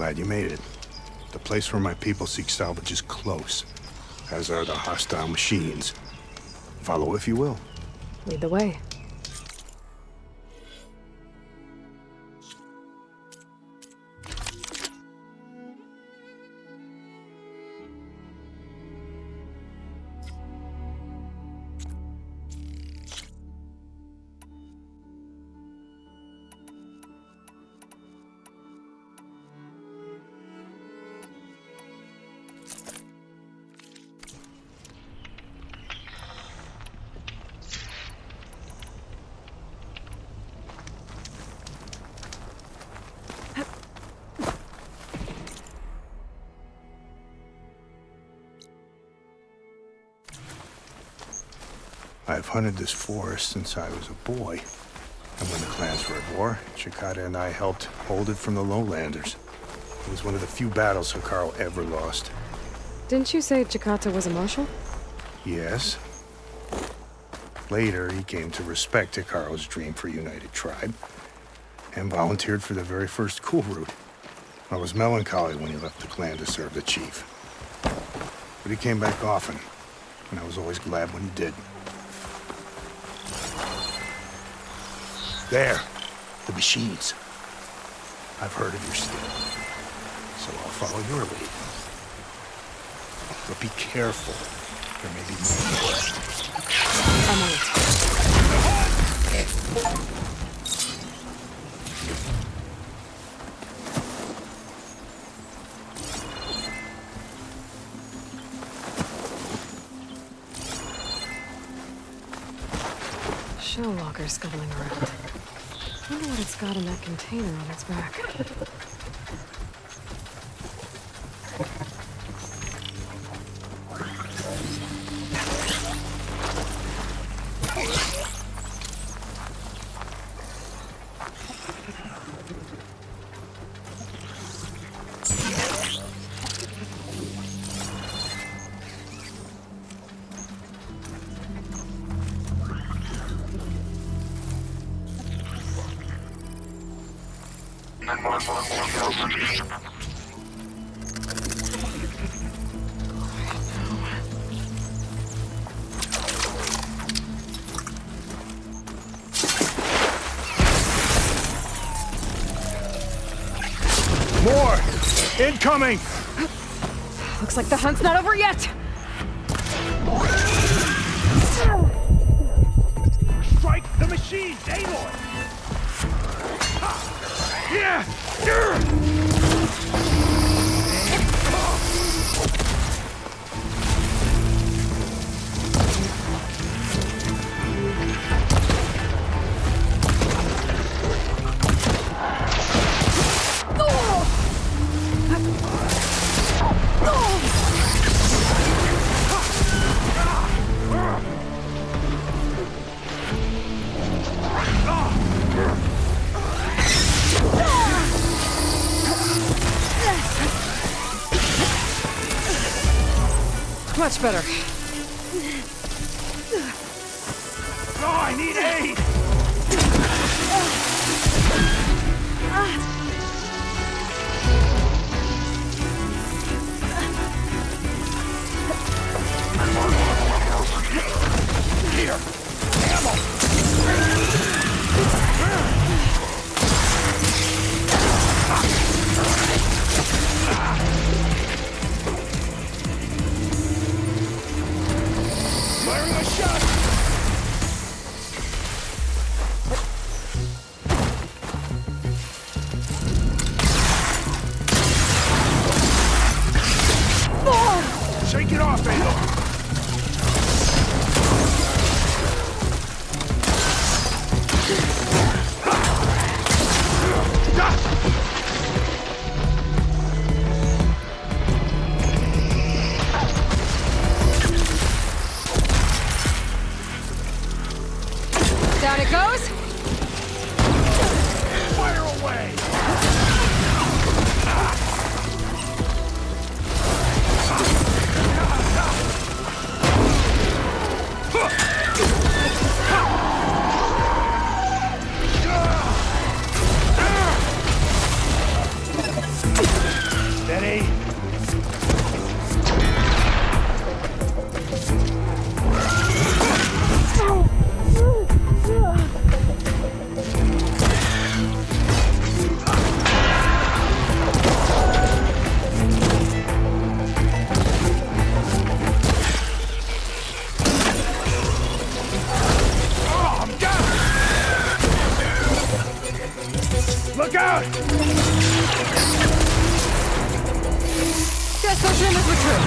glad you made it. The place where my people seek salvage is close, as are the hostile machines. Follow if you will. Lead the way. I've hunted this forest since I was a boy. And when the clans were at war, Chikata and I helped hold it from the lowlanders. It was one of the few battles Hikaru ever lost. Didn't you say Chikata was a marshal? Yes. Later, he came to respect Hikaru's dream for a united tribe, and volunteered for the very first coup route. I was melancholy when he left the clan to serve the chief. But he came back often, and I was always glad when he did. There, the machines. I've heard of your skill, so I'll follow your lead. But be careful. There may be more. I'm on it. Show walker scuttling around. Wonder what it's got in that container on its back. More! Incoming! Looks like the hunt's not over yet! Strike the machine, Aloy! Yeah! Much better. Oh, I need aid! Here, ammo! Firing a shot! Shake it off, Aloy! Down it goes! Fire away! got? Guess those rumors were true.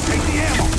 Take the ammo.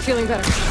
Feeling better.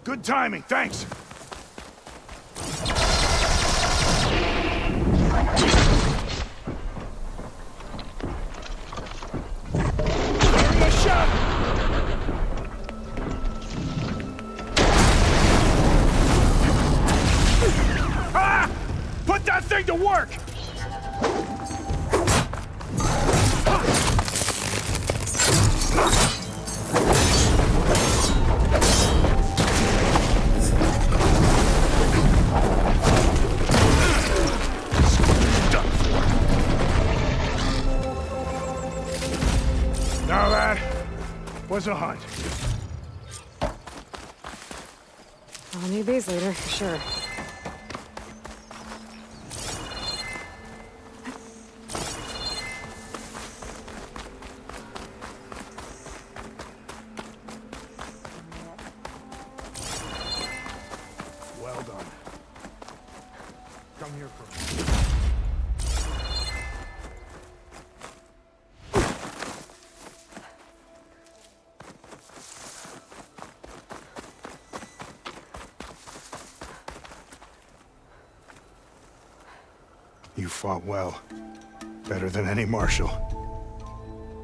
Good timing, thanks. Firing a shot! Ah! Put that thing to work! was a hunt. I'll need these later, for sure. Well done. Come here for me. You fought well. Better than any marshal.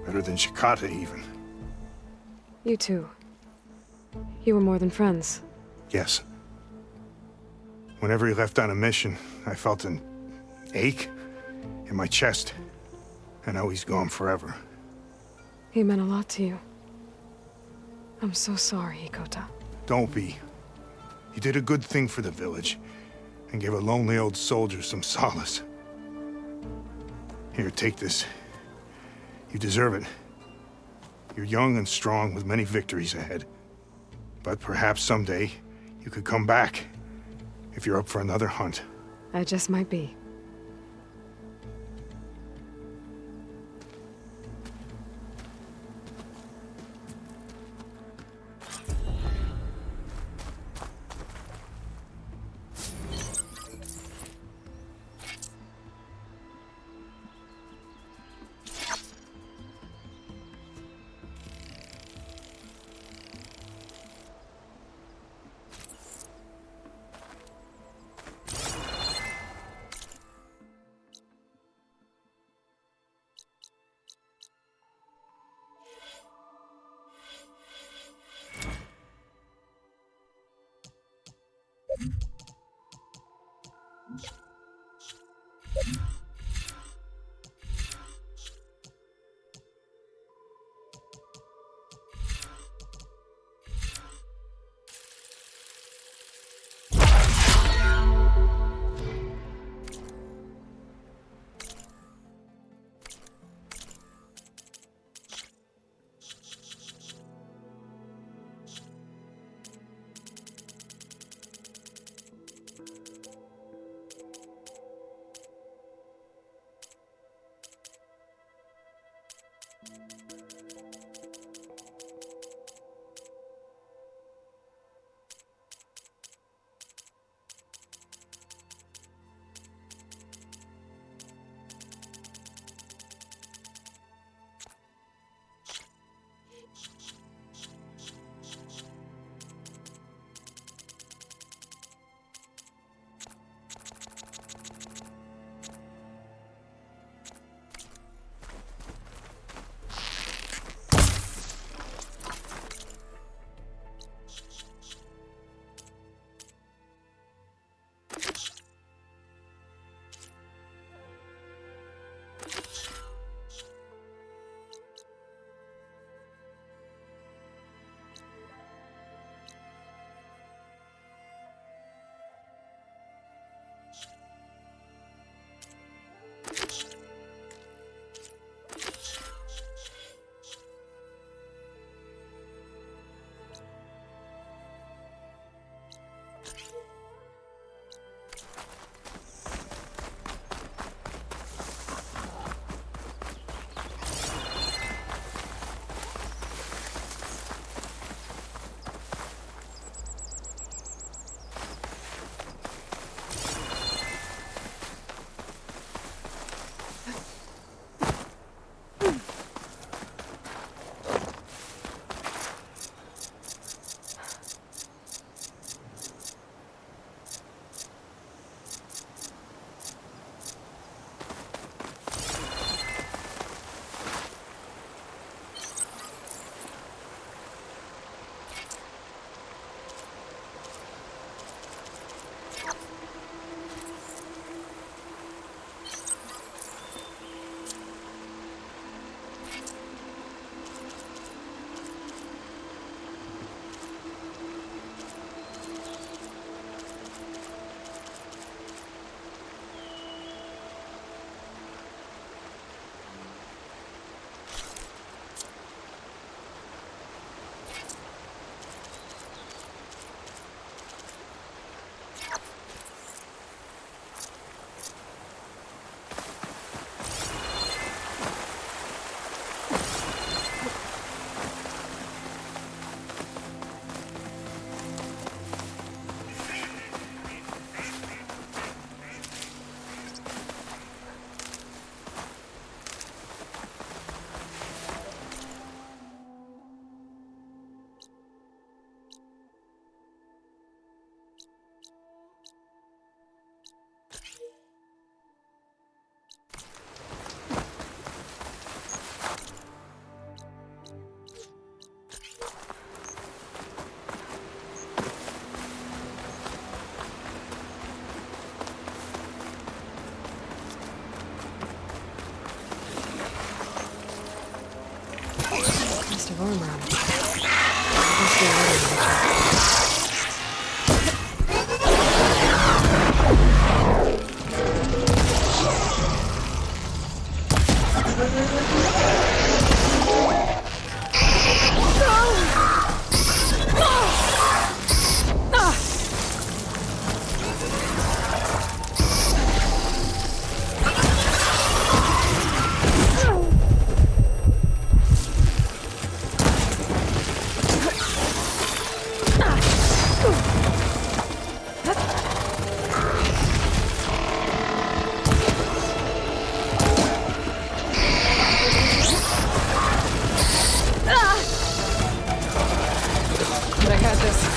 Better than Shikata, even. You too. You were more than friends. Yes. Whenever he left on a mission, I felt an ache in my chest. And now he's gone forever. He meant a lot to you. I'm so sorry, Hikota. Don't be. You did a good thing for the village, and gave a lonely old soldier some solace. Here, take this. You deserve it. You're young and strong with many victories ahead. But perhaps someday you could come back, if you're up for another hunt. I just might be. arm around it. Must be a little nature. I got this.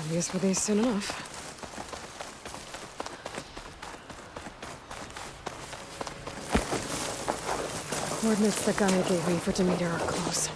I guess with these soon enough. Coordinates the gunner gave me for Demeter are close.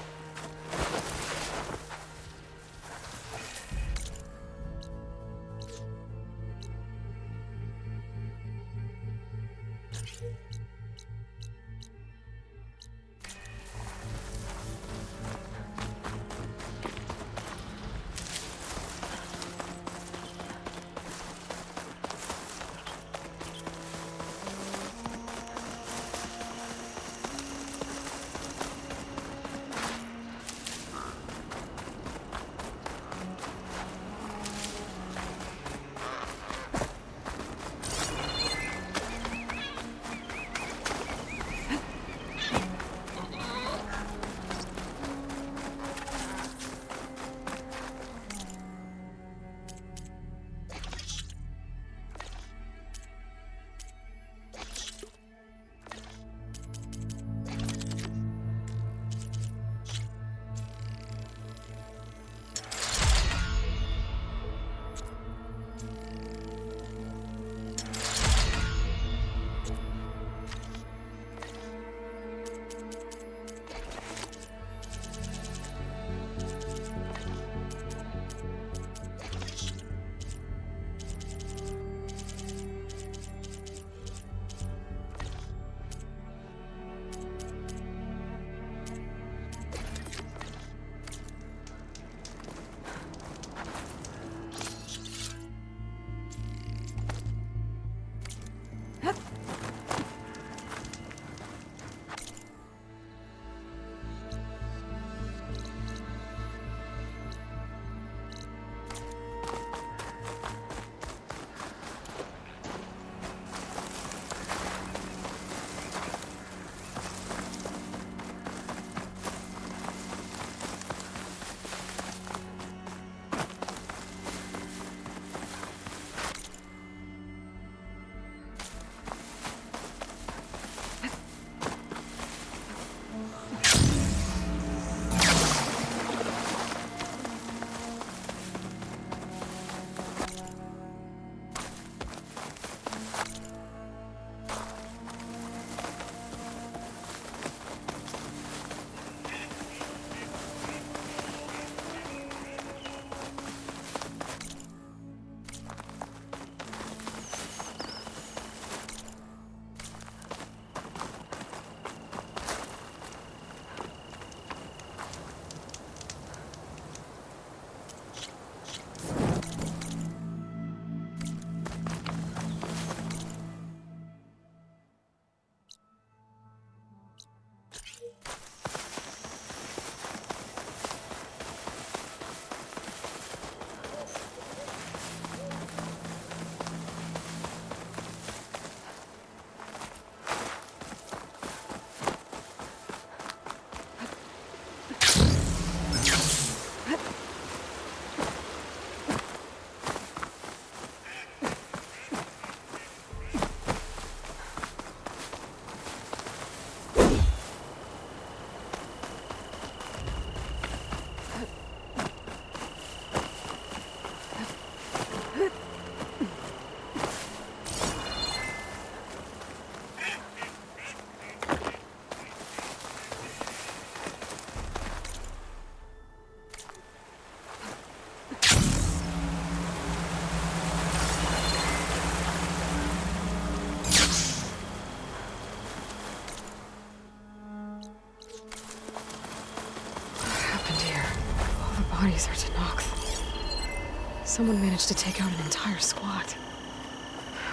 Someone managed to take out an entire squad.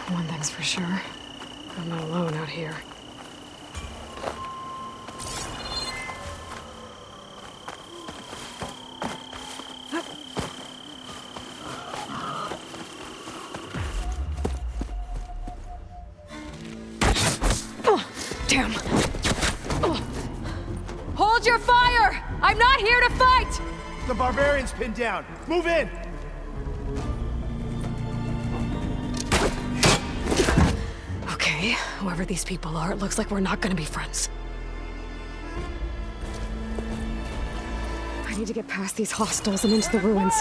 One thing's for sure. I'm not alone out here. Oh, damn. Oh. Hold your fire! I'm not here to fight! The barbarian's pinned down. Move in! Okay, whoever these people are, it looks like we're not gonna be friends. I need to get past these hostiles and into the ruins.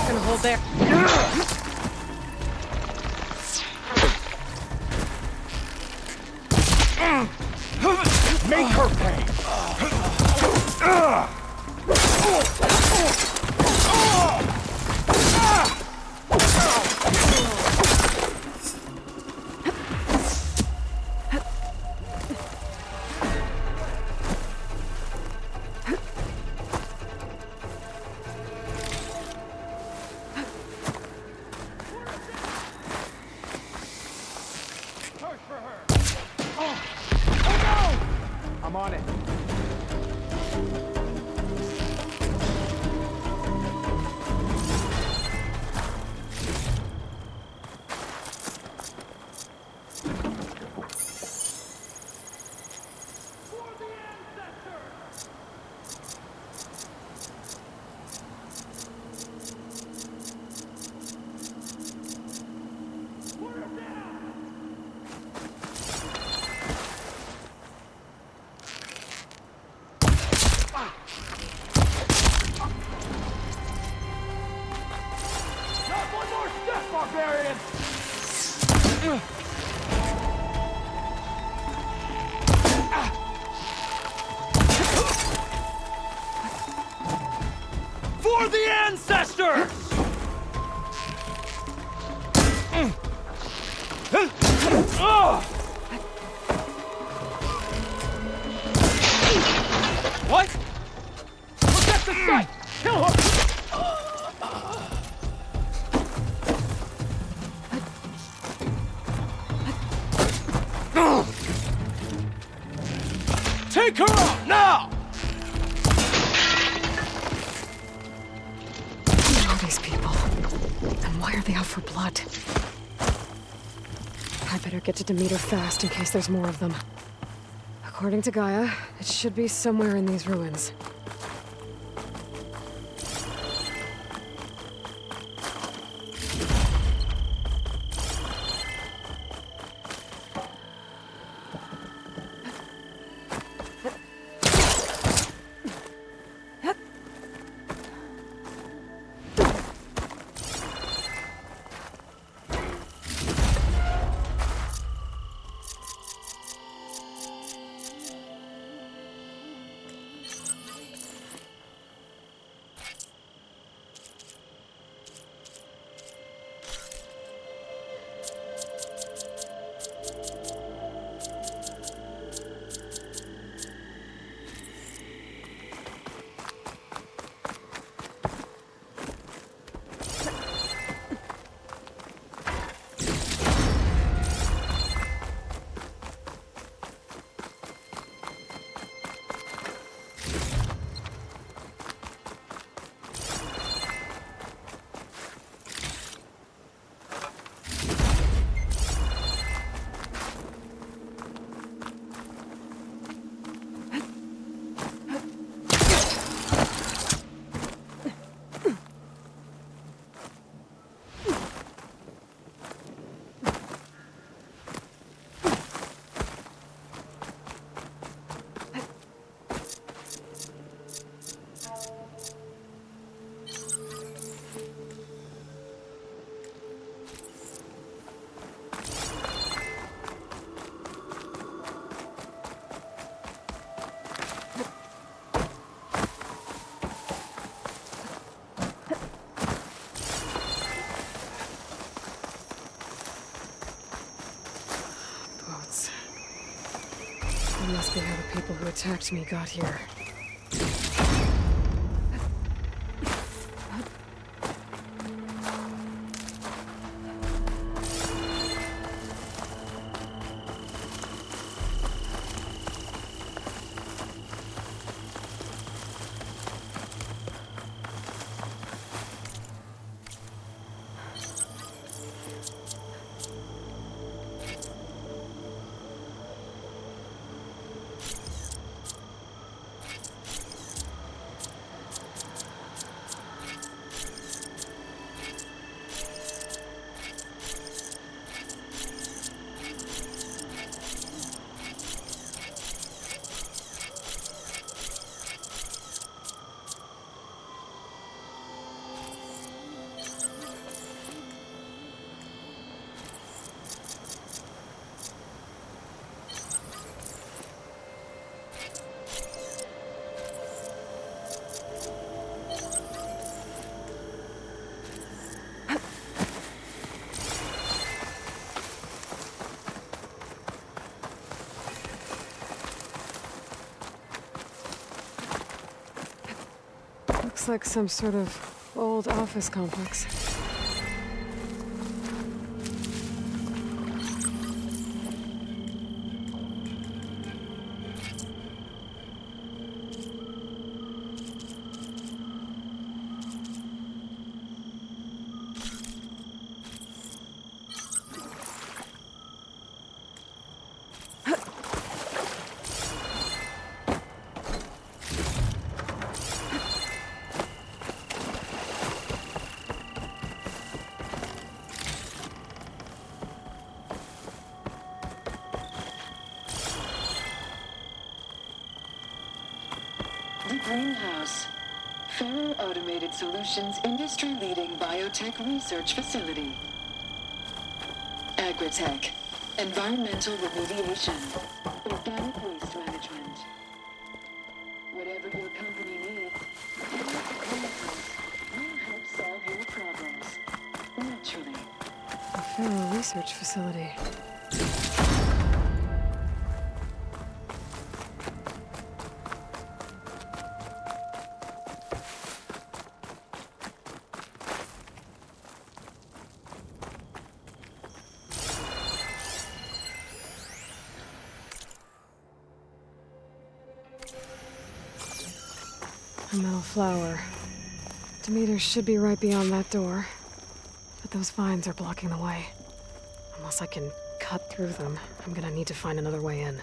Gonna hold there. Make her pay! I'm on it. Barbarian! For the ancestors! What? Protect the site! Kill her! Take her out, now! Who are these people? And why are they out for blood? I better get to Demeter fast in case there's more of them. According to Gaia, it should be somewhere in these ruins. That must be how the people who attacked me got here. Looks like some sort of old office complex. The Greenhouse. Faro Automated Solutions industry-leading biotech research facility. Agritech. Environmental remediation. Organic waste management. Whatever your company needs, here at the Greenhouse, we'll help solve your problems. Naturally. A Faro research facility. A metal flower. Demeters should be right beyond that door. But those vines are blocking the way. Unless I can cut through them, I'm gonna need to find another way in.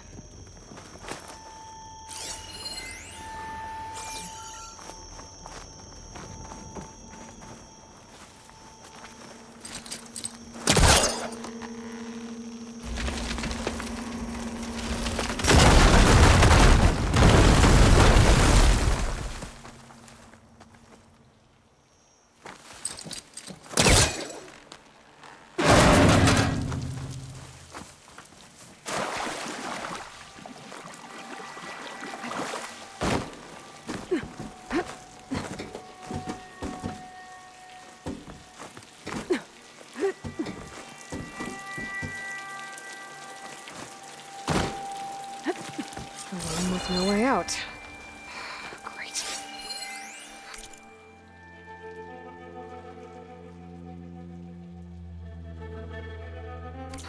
With no way out. Great.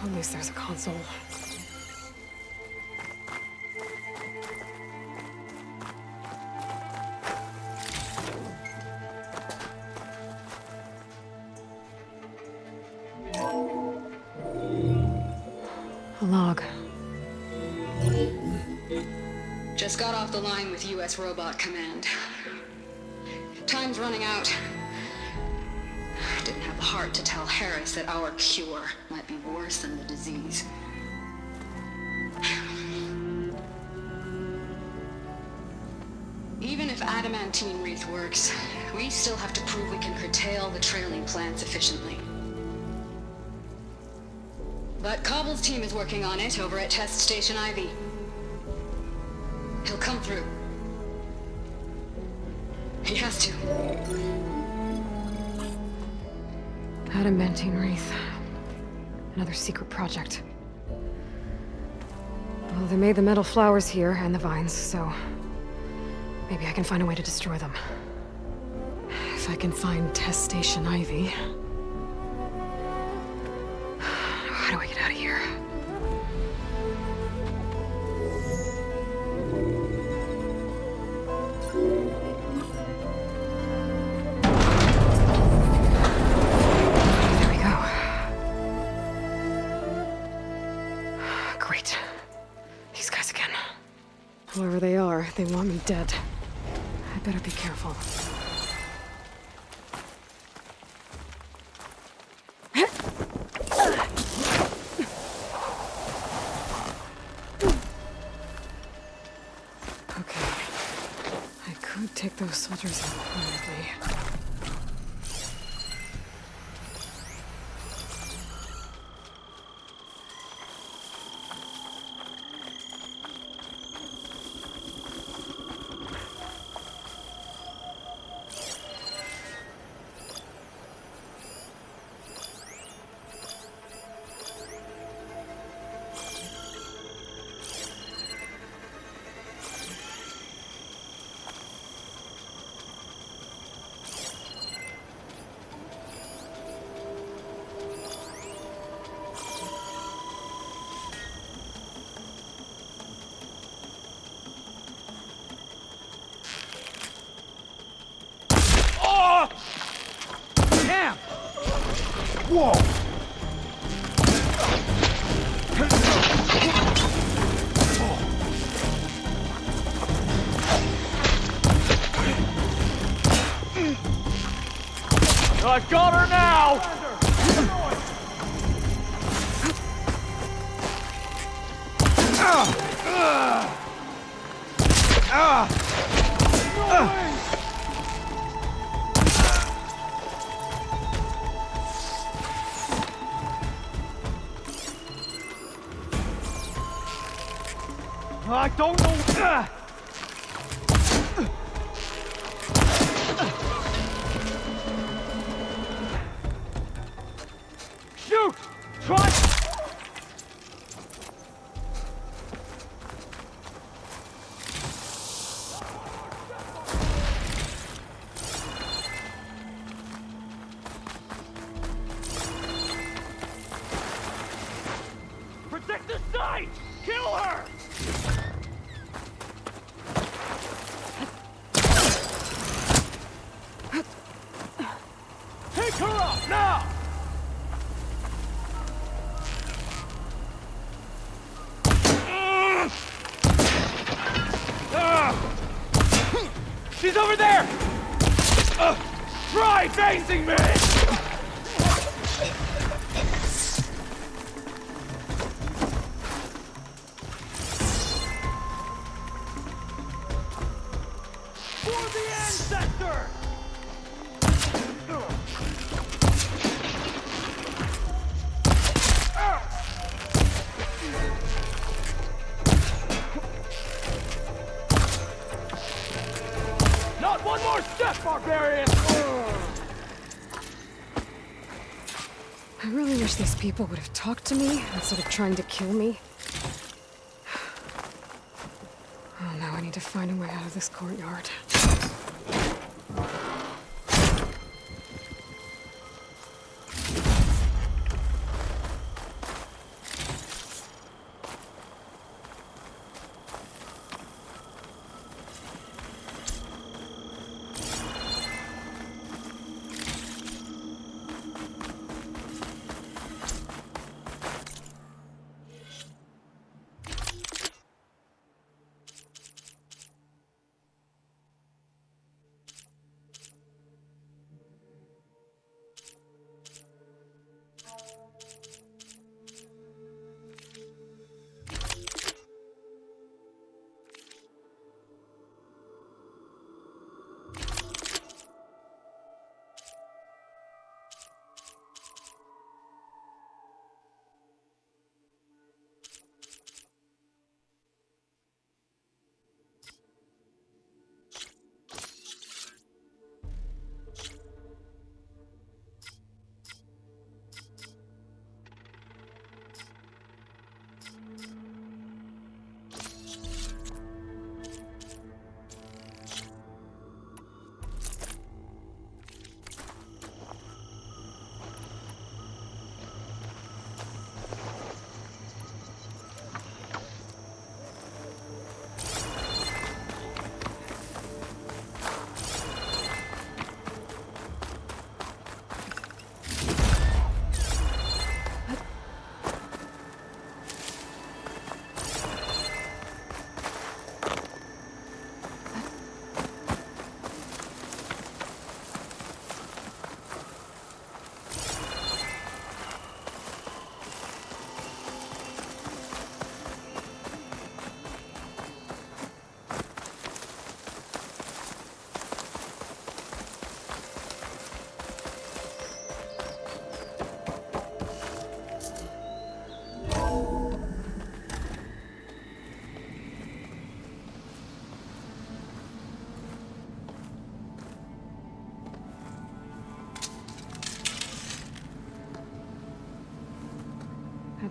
At least there's a console. A log. Just got off the line with U.S. Robot Command. Time's running out. Didn't have the heart to tell Harris that our cure might be worse than the disease. Even if adamantine wreath works, we still have to prove we can curtail the trailing plants efficiently. But Cobble's team is working on it over at Test Station Ivy. He'll come through. He has to. Adamantine wreath. Another secret project. Will They made the metal flowers here and the vines, so maybe I can find a way to destroy them. If I can find test station Ivy. How do I get out of here? There we go. Great. These guys again. Whoever they are, they want me dead. I better be careful. Okay. I could take those soldiers out quietly. Damn! Whoa! I got her now! I don't know. Shoot! Try! Protect the site! Kill her! Pick her up now! She's over there! Try facing me! For the ancestor! Not one more step, barbarian! I really wish these people would have talked to me instead of trying to kill me. Oh, now I need to find a way out of this courtyard.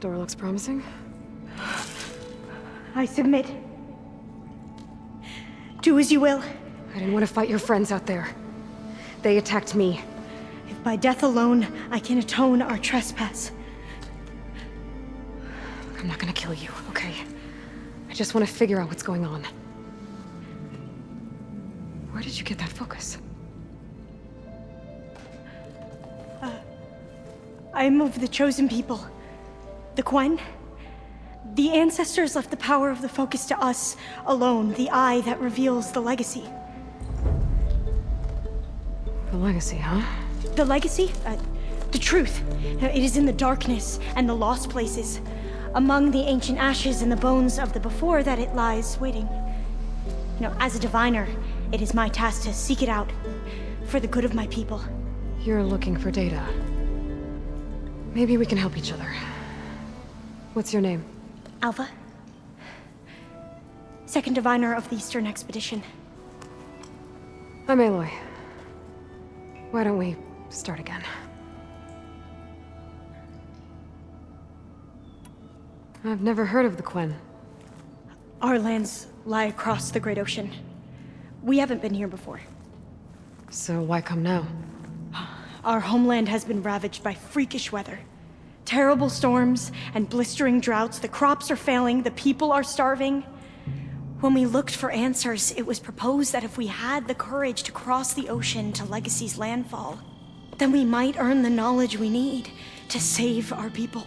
door looks promising. I submit. Do as you will. I didn't want to fight your friends out there. They attacked me. If by death alone I can atone our trespass. I'm not gonna kill you, okay? I just want to figure out what's going on. Where did you get that focus? I am of the chosen people. The Quen. The ancestors left the power of the focus to us alone, the eye that reveals the legacy. The legacy, huh? The legacy? The truth. It is in the darkness and the lost places. Among the ancient ashes and the bones of the before that it lies waiting. As a diviner, it is my task to seek it out for the good of my people. You're looking for data. Maybe we can help each other. What's your name? Alva. Second diviner of the Eastern Expedition. I'm Aloy. Why don't we start again? I've never heard of the Quen. Our lands lie across the Great Ocean. We haven't been here before. So why come now? Our homeland has been ravaged by freakish weather. Terrible storms and blistering droughts. The crops are failing, the people are starving. When we looked for answers, it was proposed that if we had the courage to cross the ocean to Legacy's landfall, then we might earn the knowledge we need to save our people.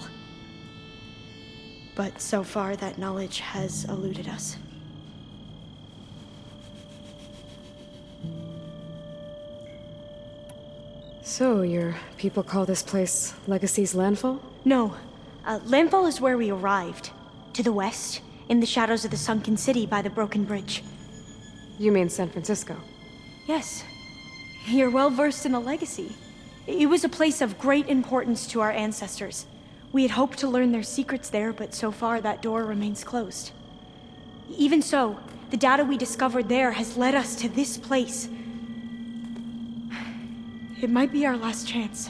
But so far, that knowledge has eluded us. So, your people call this place Legacy's landfall? No. Landfall is where we arrived. To the west, in the shadows of the sunken city by the broken bridge. You mean San Francisco? Yes. You're well versed in the Legacy. It was a place of great importance to our ancestors. We had hoped to learn their secrets there, but so far that door remains closed. Even so, the data we discovered there has led us to this place. It might be our last chance.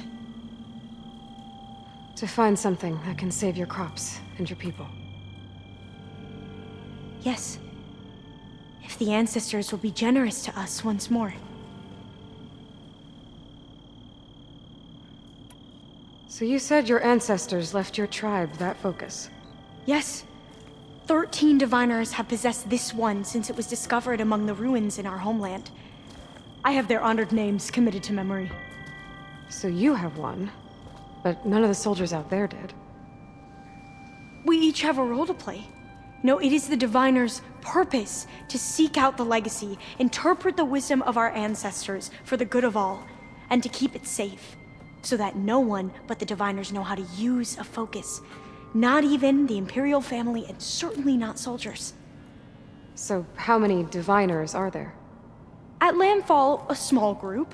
To find something that can save your crops and your people. Yes. If the ancestors will be generous to us once more. So you said your ancestors left your tribe that focus? Yes. 13 diviners have possessed this one since it was discovered among the ruins in our homeland. I have their honored names committed to memory. So you have one, but none of the soldiers out there did. We each have a role to play. No, it is the diviner's purpose to seek out the legacy, interpret the wisdom of our ancestors for the good of all, and to keep it safe, so that no one but the diviners know how to use a focus. Not even the Imperial family, and certainly not soldiers. So how many diviners are there? At landfall, a small group.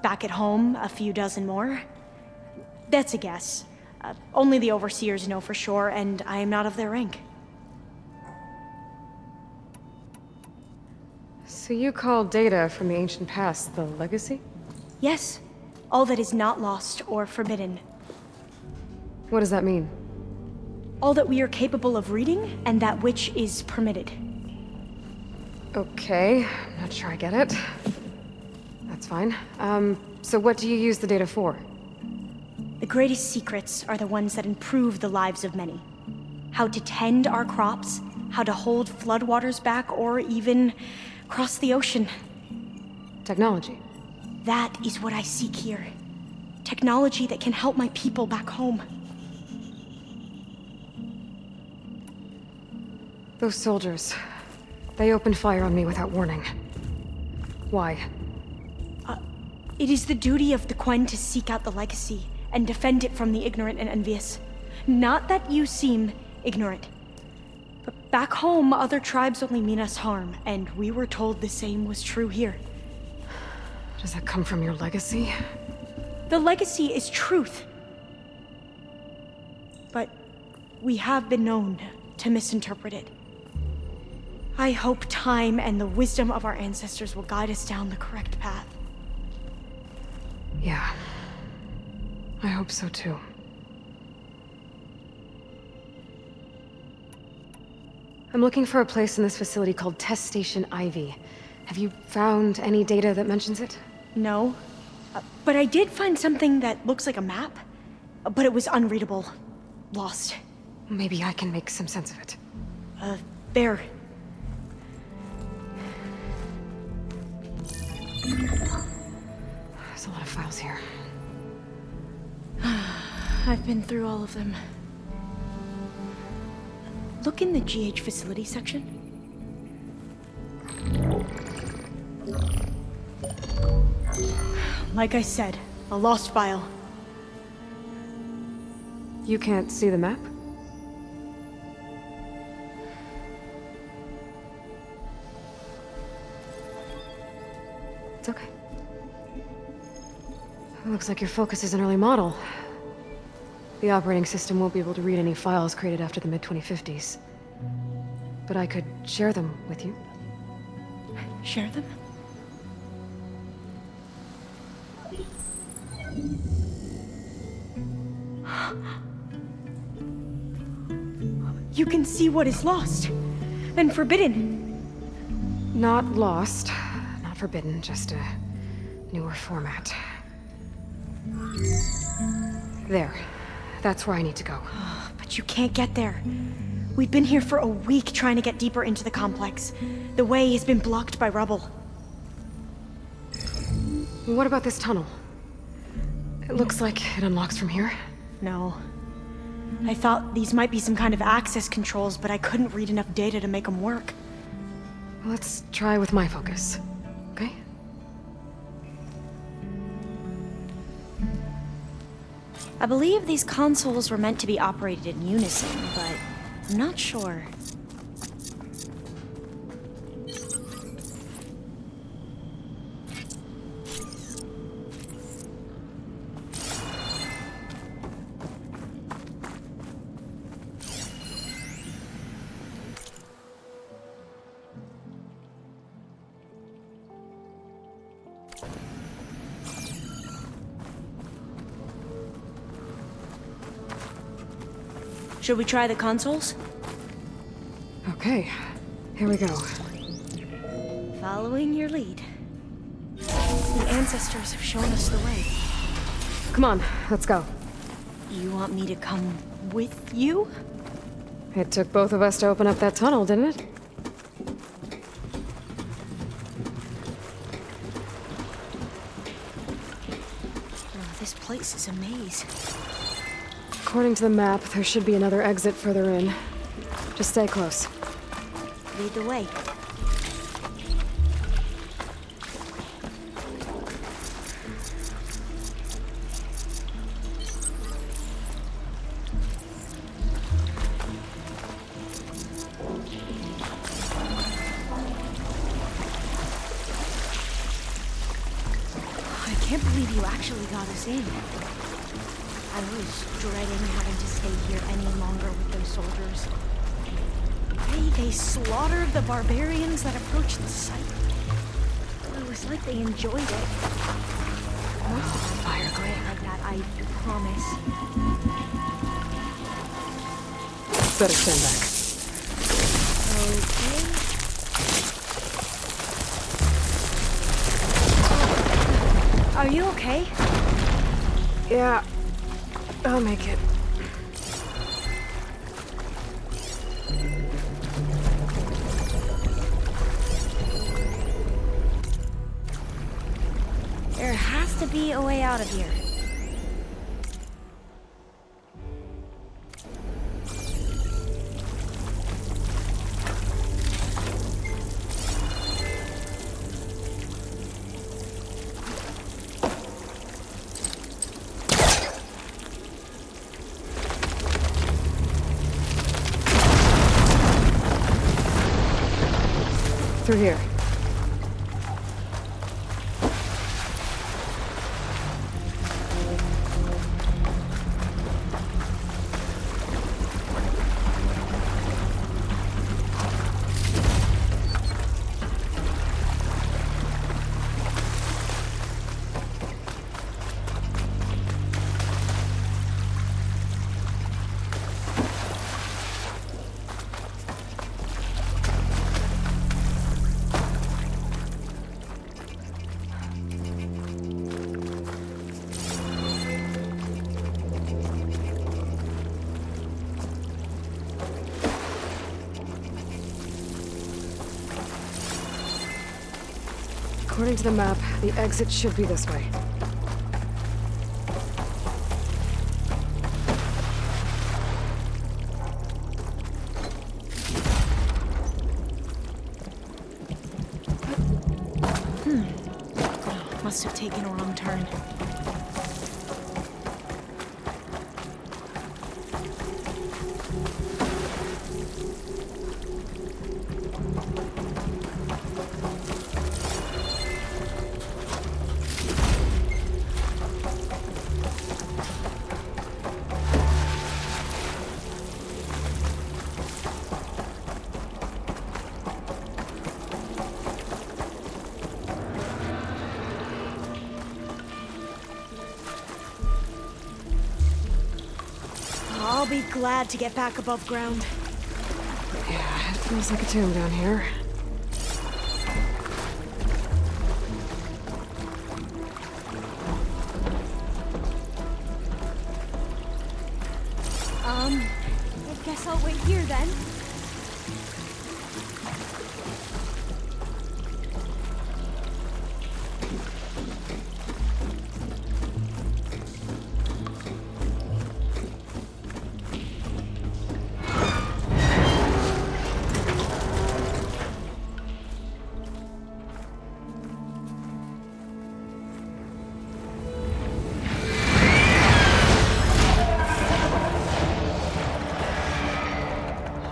Back at home, a few dozen more. That's a guess. Only the overseers know for sure, and I am not of their rank. So you call data from the ancient past the legacy? Yes. All that is not lost or forbidden. What does that mean? All that we are capable of reading, and that which is permitted. Okay, I'm not sure I get it. That's fine. So what do you use the data for? The greatest secrets are the ones that improve the lives of many. How to tend our crops, how to hold floodwaters back, or even cross the ocean. Technology. That is what I seek here. Technology that can help my people back home. Those soldiers, they opened fire on me without warning. Why? It is the duty of the Quen to seek out the legacy and defend it from the ignorant and envious. Not that you seem ignorant. But back home, other tribes only mean us harm, and we were told the same was true here. Does that come from your legacy? The legacy is truth. But we have been known to misinterpret it. I hope time and the wisdom of our ancestors will guide us down the correct path. Yeah. I hope so too. I'm looking for a place in this facility called Test Station Ivy. Have you found any data that mentions it? No. But I did find something that looks like a map. But it was unreadable. Lost. Maybe I can make some sense of it. There. There's a lot of files here. I've been through all of them. Look in the GH facility section. Like I said, a lost file. You can't see the map? It's okay. It looks like your focus is an early model. The operating system won't be able to read any files created after the mid-2050s. But I could share them with you. Share them? You can see what is lost and forbidden. Not lost, not forbidden, just a newer format. There. That's where I need to go. But you can't get there. We've been here for a week trying to get deeper into the complex. The way has been blocked by rubble. What about this tunnel? It looks like it unlocks from here. No. I thought these might be some kind of access controls, but I couldn't read enough data to make them work. Let's try with my focus, okay? I believe these consoles were meant to be operated in unison, but I'm not sure. Should we try the consoles? Okay, here we go. Following your lead. The ancestors have shown us the way. Come on, let's go. You want me to come with you? It took both of us to open up that tunnel, didn't it? Oh, this place is a maze. According to the map, there should be another exit further in. Just stay close. Lead the way. I can't believe you actually got us in. I was dreading having to stay here any longer with those soldiers. They slaughtered the barbarians that approached the site. It was like they enjoyed it. Fire glare like that, I promise. Better stand back. Okay. Are you okay? Yeah, I'll make it. There has to be a way out of here. Through here. According to the map, the exit should be this way. Must have taken a wrong turn. I'll be glad to get back above ground. Yeah, it feels like a tomb down here. I guess I'll wait here then.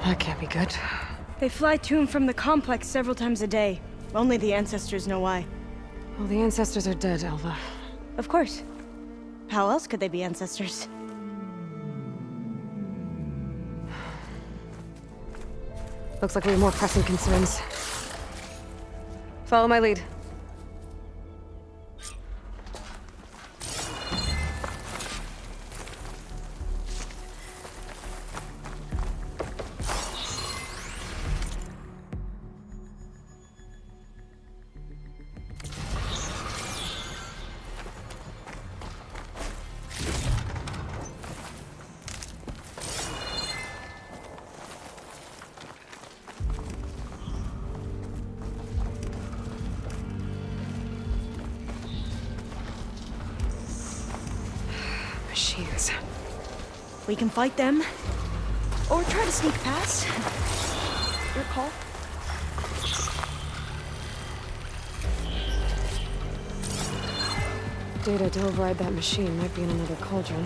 That can't be good. They fly to and from the complex several times a day. Only the ancestors know why. Well, the ancestors are dead, Alva. Of course. How else could they be ancestors? Looks like we have more pressing concerns. Follow my lead. Machines. We can fight them, or try to sneak past. Your call. Data to override that machine might be in another cauldron.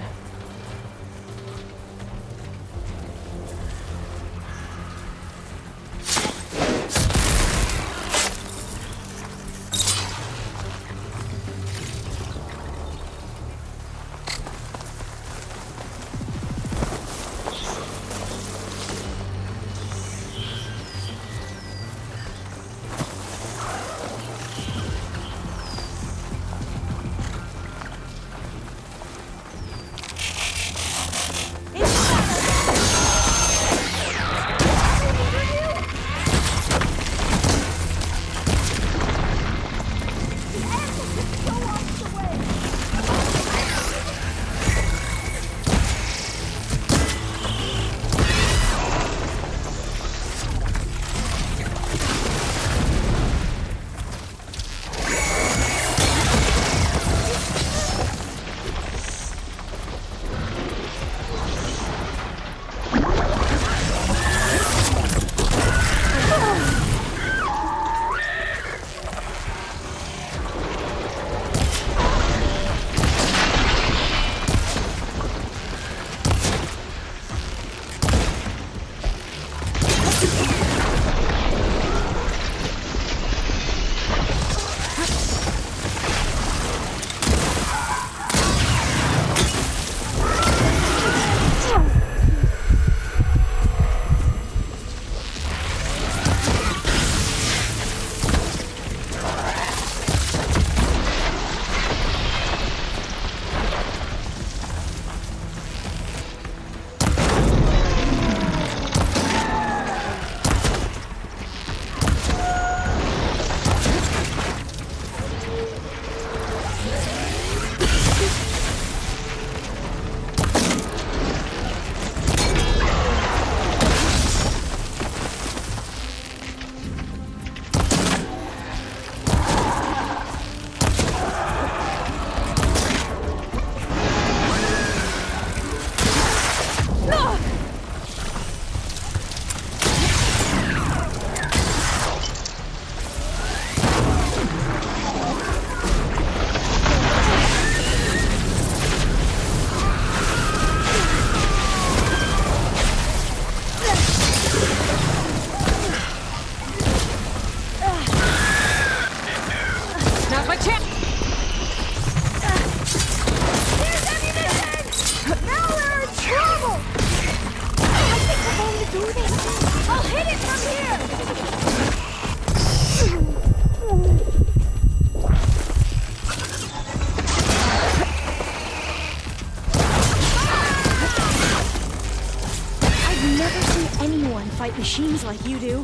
machines like you do.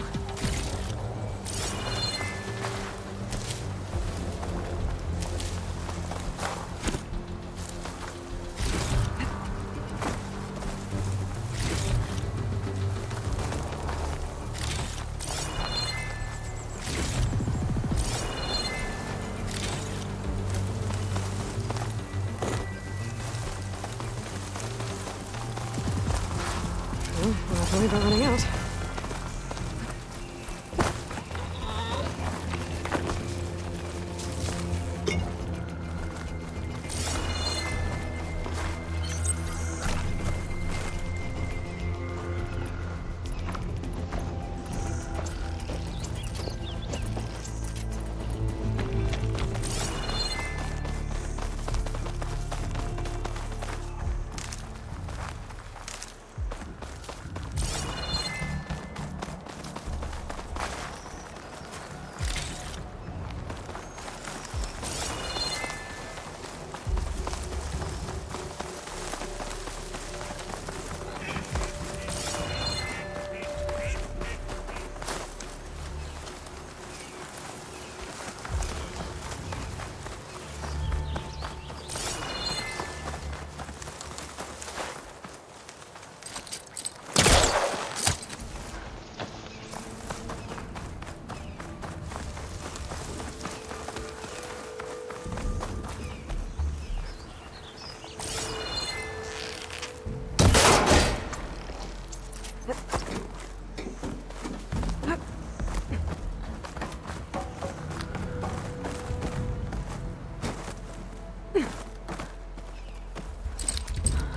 Well, we're not worried about running out.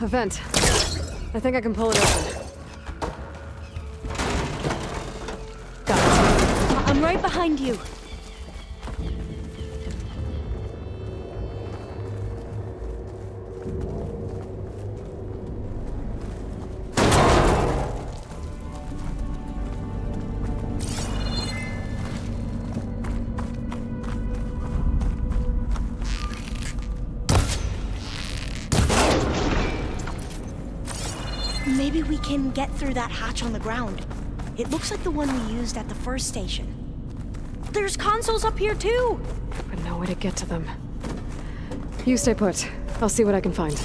A vent. I think I can pull it open. Got it. I'm right behind you. Maybe we can get through that hatch on the ground. It looks like the one we used at the first station. There's consoles up here too! But no way to get to them. You stay put. I'll see what I can find.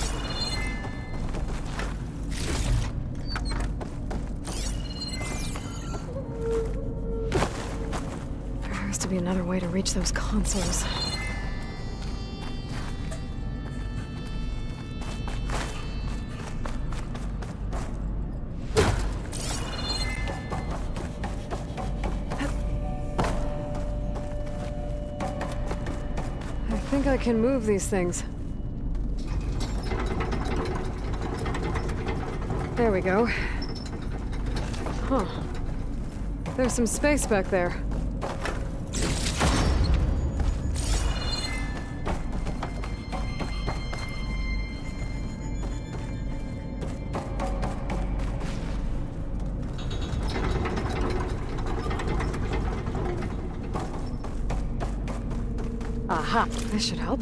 There has to be another way to reach those consoles. I think I can move these things. There we go. Huh. There's some space back there. Aha, this should help.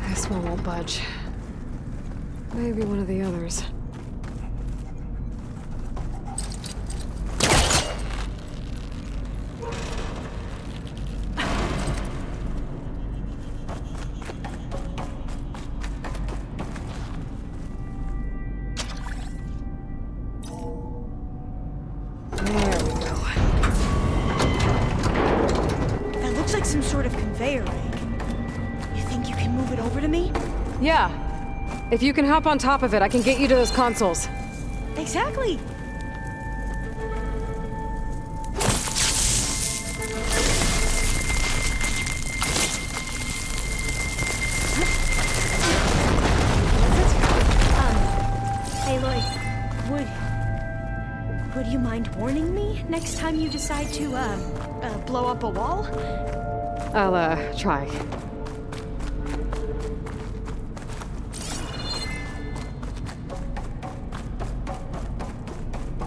This one won't budge. Maybe one of the others. Like some sort of conveyor rig. You think you can move it over to me? Yeah. If you can hop on top of it, I can get you to those consoles. Exactly. Hey Lloyd, would you mind warning me next time you decide to blow up a wall? I'll, try.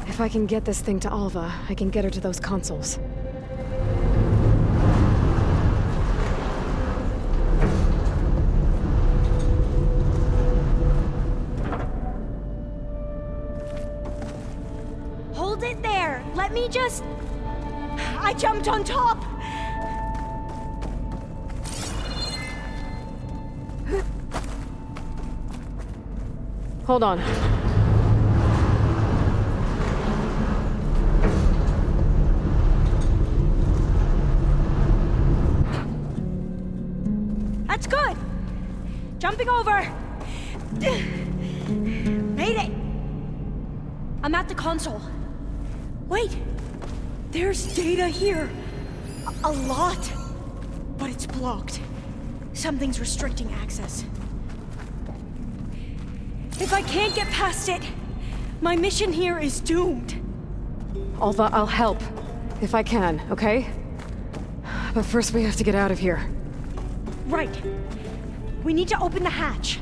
If I can get this thing to Alva, I can get her to those consoles. me just... I jumped on top! Hold on. That's good! Jumping over! Made it! I'm at the console. Wait! There's data here. A lot. But it's blocked. Something's restricting access. If I can't get past it, my mission here is doomed. Alva, I'll help. If I can, okay? But first we have to get out of here. Right. We need to open the hatch.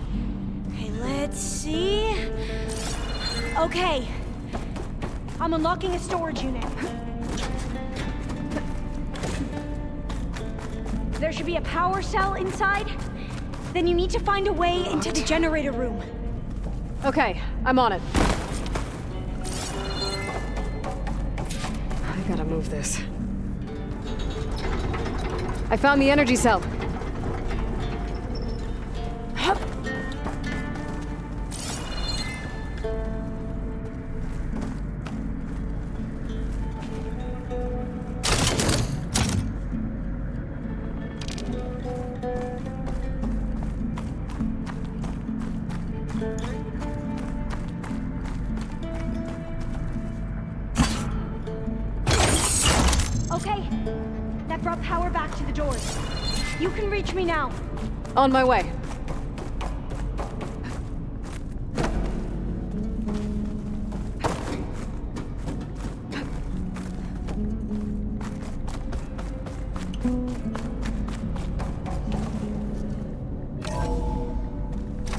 Okay, let's see... Okay. I'm unlocking a storage unit. There should be a power cell inside. Then you need to find a way into the generator room. Okay, I'm on it. I gotta move this. I found the energy cell. Hup. Okay, that brought power back to the doors. You can reach me now. On my way.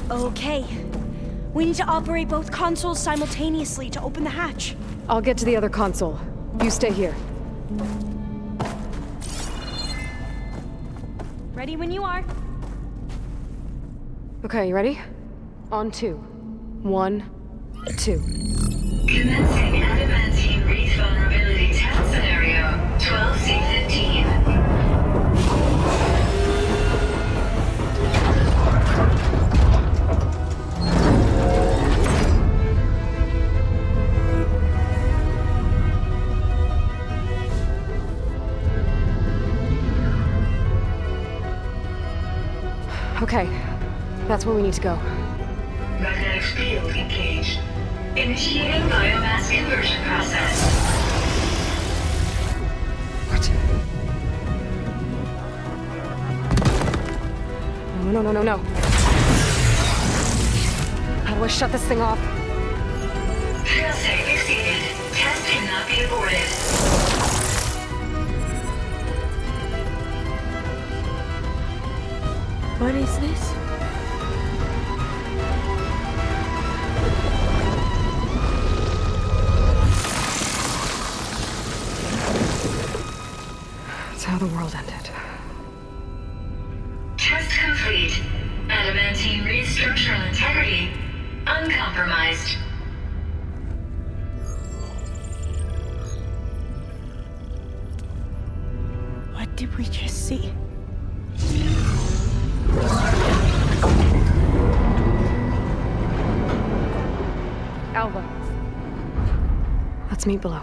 Okay. We need to operate both consoles simultaneously to open the hatch. I'll get to the other console. You stay here. Ready when you are. Okay, you ready? On 2. 1, 2. Commencing adamantine wreath vulnerability test scenario 12C15. Okay, that's where we need to go. Magnetic field engaged. Initiating biomass conversion process. What? No, no, no, no, no. How do I shut this thing off? Failsafe exceeded. Test cannot be aborted. What is this? It's how the world ended. Test complete. Adamantine wreath structural integrity uncompromised. What did we just see? Alva. Let's meet below.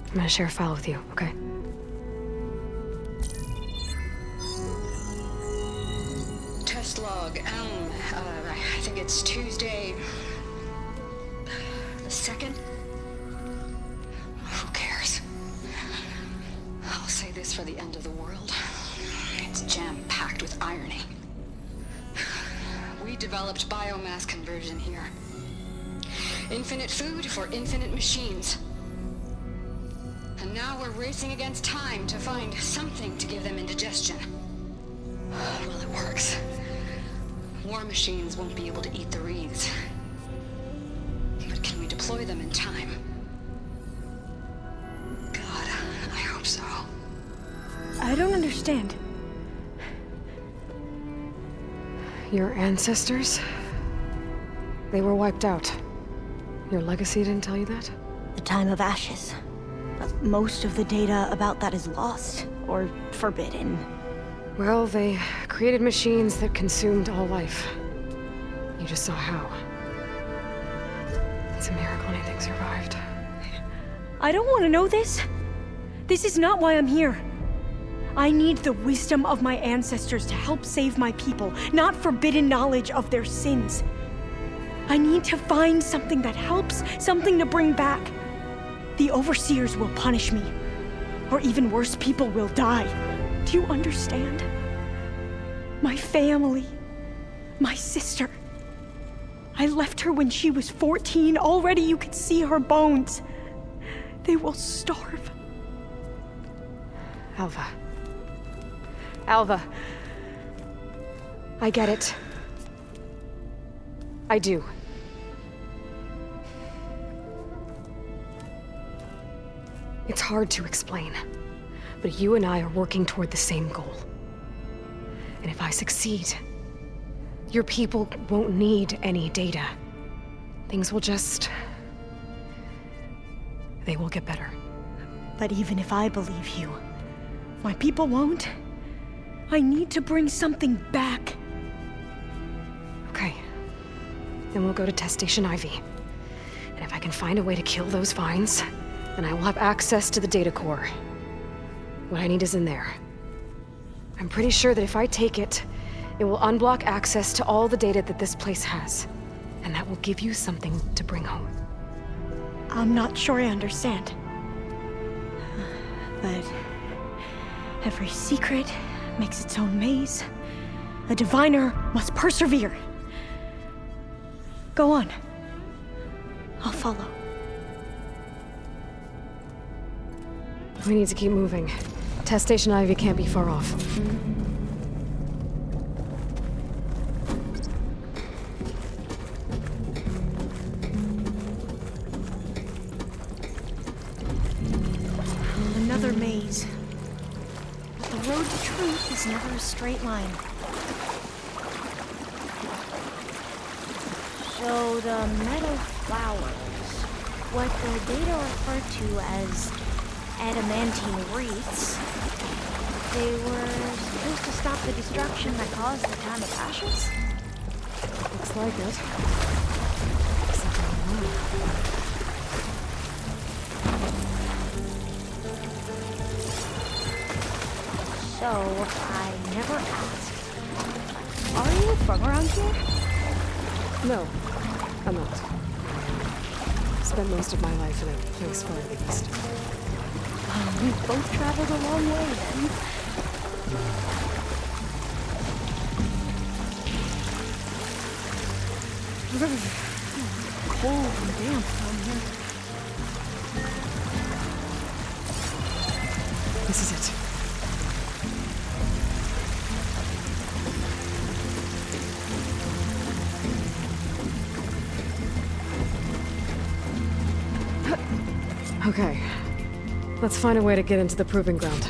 I'm gonna share a file with you, okay? Test log, I think it's Tuesday... the 2nd? Who cares? I'll say this for the end of the world. It's jam-packed with irony. We developed biomass conversion here. Infinite food for infinite machines. And now we're racing against time to find something to give them indigestion. Well, it works. War machines won't be able to eat the wreaths. But can we deploy them in time? God, I hope so. I don't understand. Your ancestors? They were wiped out. Your legacy didn't tell you that? The time of ashes. But most of the data about that is lost, or forbidden. Well, they created machines that consumed all life. You just saw how. It's a miracle anything survived. I don't want to know this. This is not why I'm here. I need the wisdom of my ancestors to help save my people, not forbidden knowledge of their sins. I need to find something that helps, something to bring back. The overseers will punish me. Or even worse, people will die. Do you understand? My family. My sister. I left her when she was 14. Already you could see her bones. They will starve. Alva. Alva. I get it. I do. It's hard to explain, but you and I are working toward the same goal. And if I succeed, your people won't need any data. Things will just... they will get better. But even if I believe you, my people won't. I need to bring something back. Okay. Then we'll go to Test Station Ivy. And if I can find a way to kill those vines, then I will have access to the data core. What I need is in there. I'm pretty sure that if I take it, it will unblock access to all the data that this place has. And that will give you something to bring home. I'm not sure I understand. But every secret makes its own maze. A diviner must persevere. Go on. I'll follow. We need to keep moving. Test Station Ivy can't be far off. Another maze. But the road to truth is never a straight line. So the meadow flowers, what the data refer to as adamantine wreaths, they were supposed to stop the destruction that caused the time of ashes? Looks like it. Except I don't know. So, I never asked. Are you from around here? No, I'm not. Spent most of my life in a place far to the east. We both traveled a long way then. Really cold and damp down here. This is it. Okay. Let's find a way to get into the proving ground.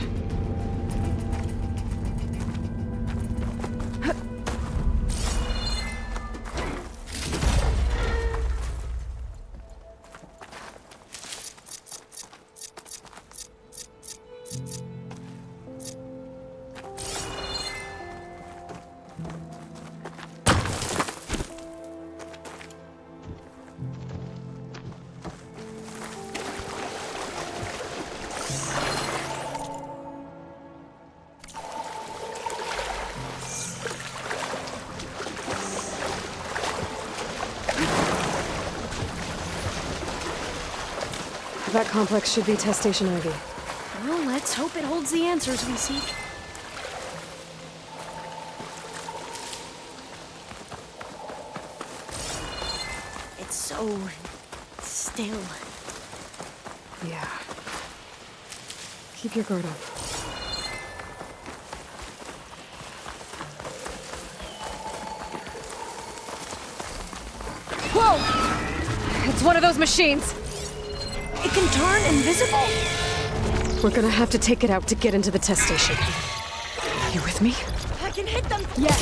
That complex should be Test Station Ivy. Well, let's hope it holds the answers we seek. It's so still. Yeah. Keep your guard up. Whoa! It's one of those machines! It can turn invisible? We're gonna have to take it out to get into the test station. You with me? I can hit them! Yes!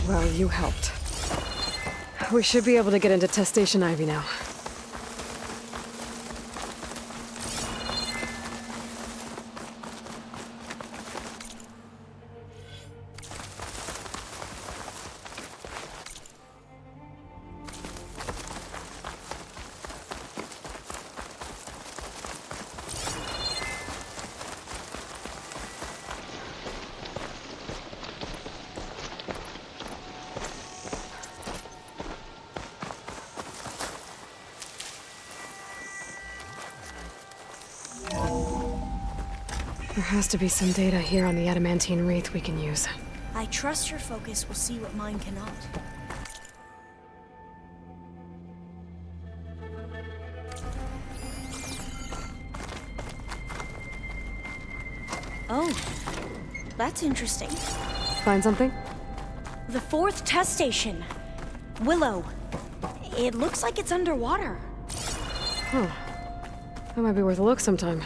Well, you helped. We should be able to get into Test Station Ivy now. There has to be some data here on the adamantine wreath we can use. I trust your focus will see what mine cannot. Oh, that's interesting. Find something? The 4th test station. Willow. It looks like it's underwater. Huh. That might be worth a look sometime.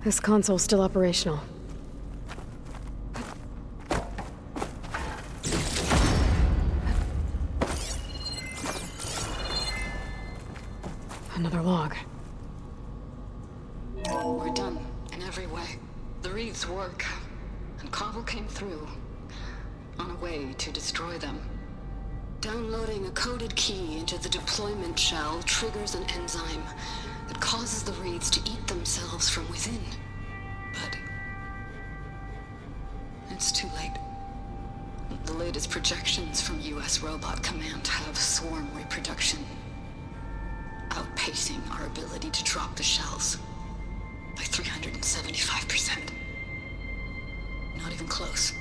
This console's still operational. Another log. We're done in every way. The reeds work, and Cobble came through. on a way to destroy them. Downloading a coded key into the deployment shell triggers an enzyme that causes the wraiths to eat themselves from within. But it's too late. The latest projections from US Robot Command have swarm reproduction outpacing our ability to drop the shells by 375%. Not even close.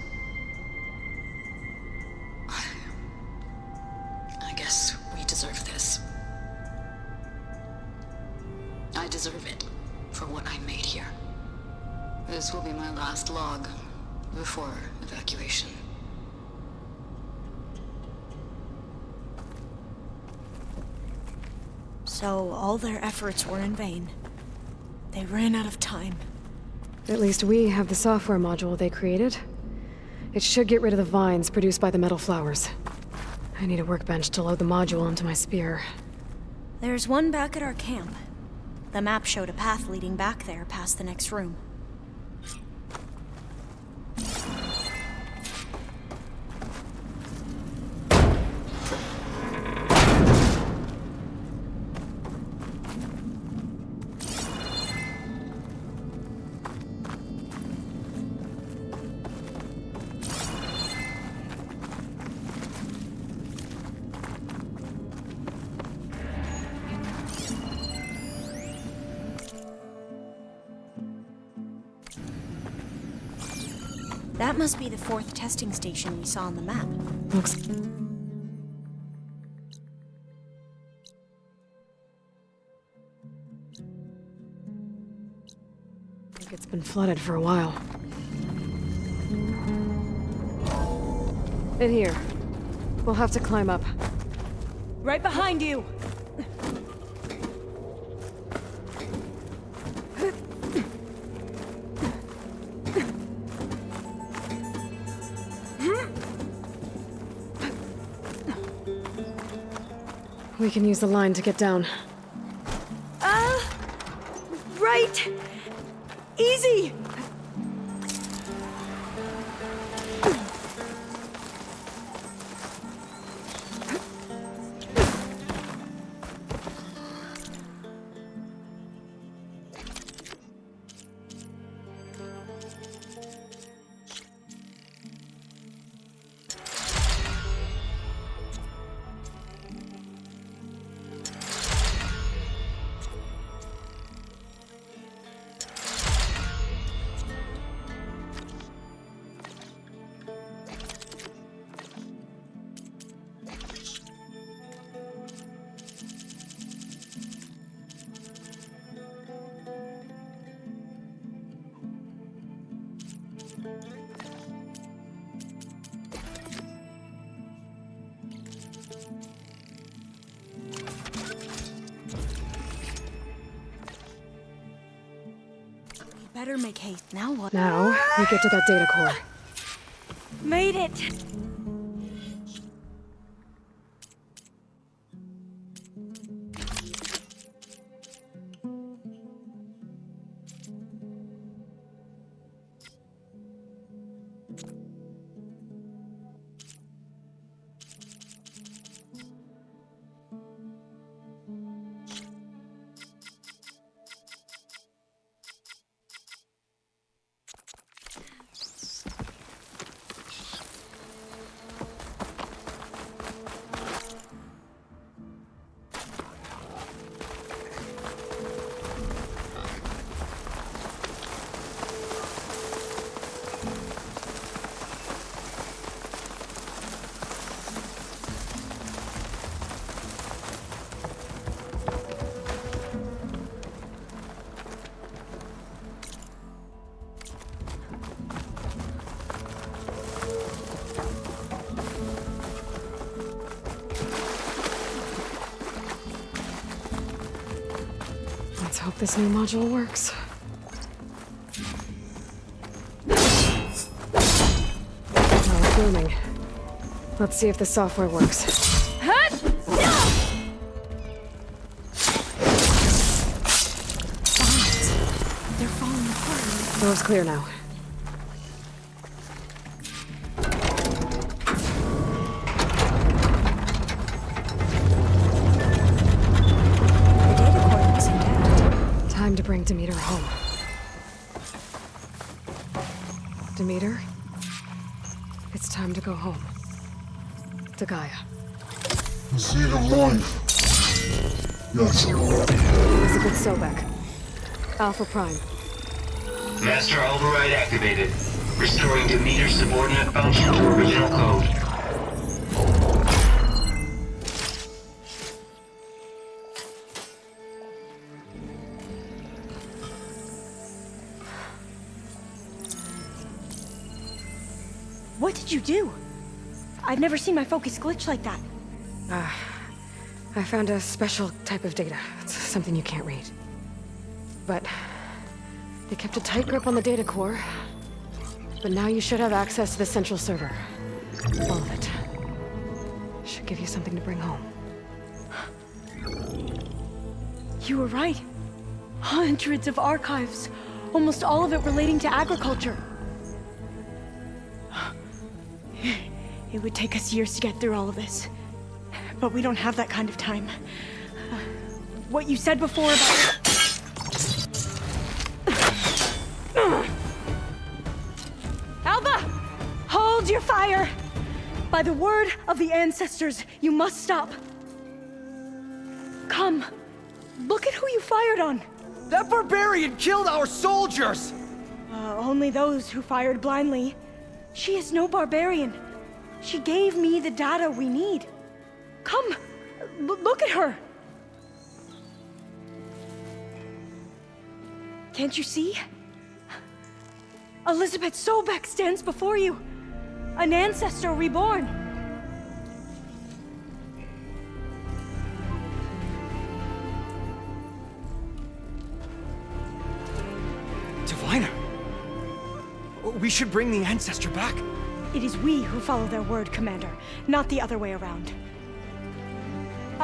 I guess we deserve this. I deserve it for what I made here. This will be my last log before evacuation. So all their efforts were in vain. They ran out of time. At least we have the software module they created. It should get rid of the vines produced by the metal flowers. I need a workbench to load the module into my spear. There's one back at our camp. The map showed a path leading back there past the next room. That must be the 4th testing station we saw on the map. Looks... like it's been flooded for a while. In here. We'll have to climb up. Right behind you! We can use the line to get down. Right! Easy! Better make haste. Now what? Now, we get to that data core. Made it! Let's hope this new module works. Now it's booming. Let's see if the software works. They're falling apart. Door's clear now. Demeter home. Demeter, it's time to go home. To Gaia. The seed of life. Yes. Elizabeth Sobek. Alpha Prime. Master override activated. Restoring Demeter's subordinate function to original code. What did you do? I've never seen my focus glitch like that. I found a special type of data. It's something you can't read. But they kept a tight grip on the data core. But now you should have access to the central server. All of it. Should give you something to bring home. You were right. Hundreds of archives. Almost all of it relating to agriculture. It would take us years to get through all of this. But we don't have that kind of time. What you said before about... Alba! Hold your fire! By the word of the ancestors, you must stop. Come. Look at who you fired on. That barbarian killed our soldiers! Only those who fired blindly. She is no barbarian. She gave me the data we need. Come, look at her. Can't you see? Elizabeth Sobek stands before you. An ancestor reborn. Diviner! We should bring the ancestor back. It is we who follow their word, Commander, not the other way around.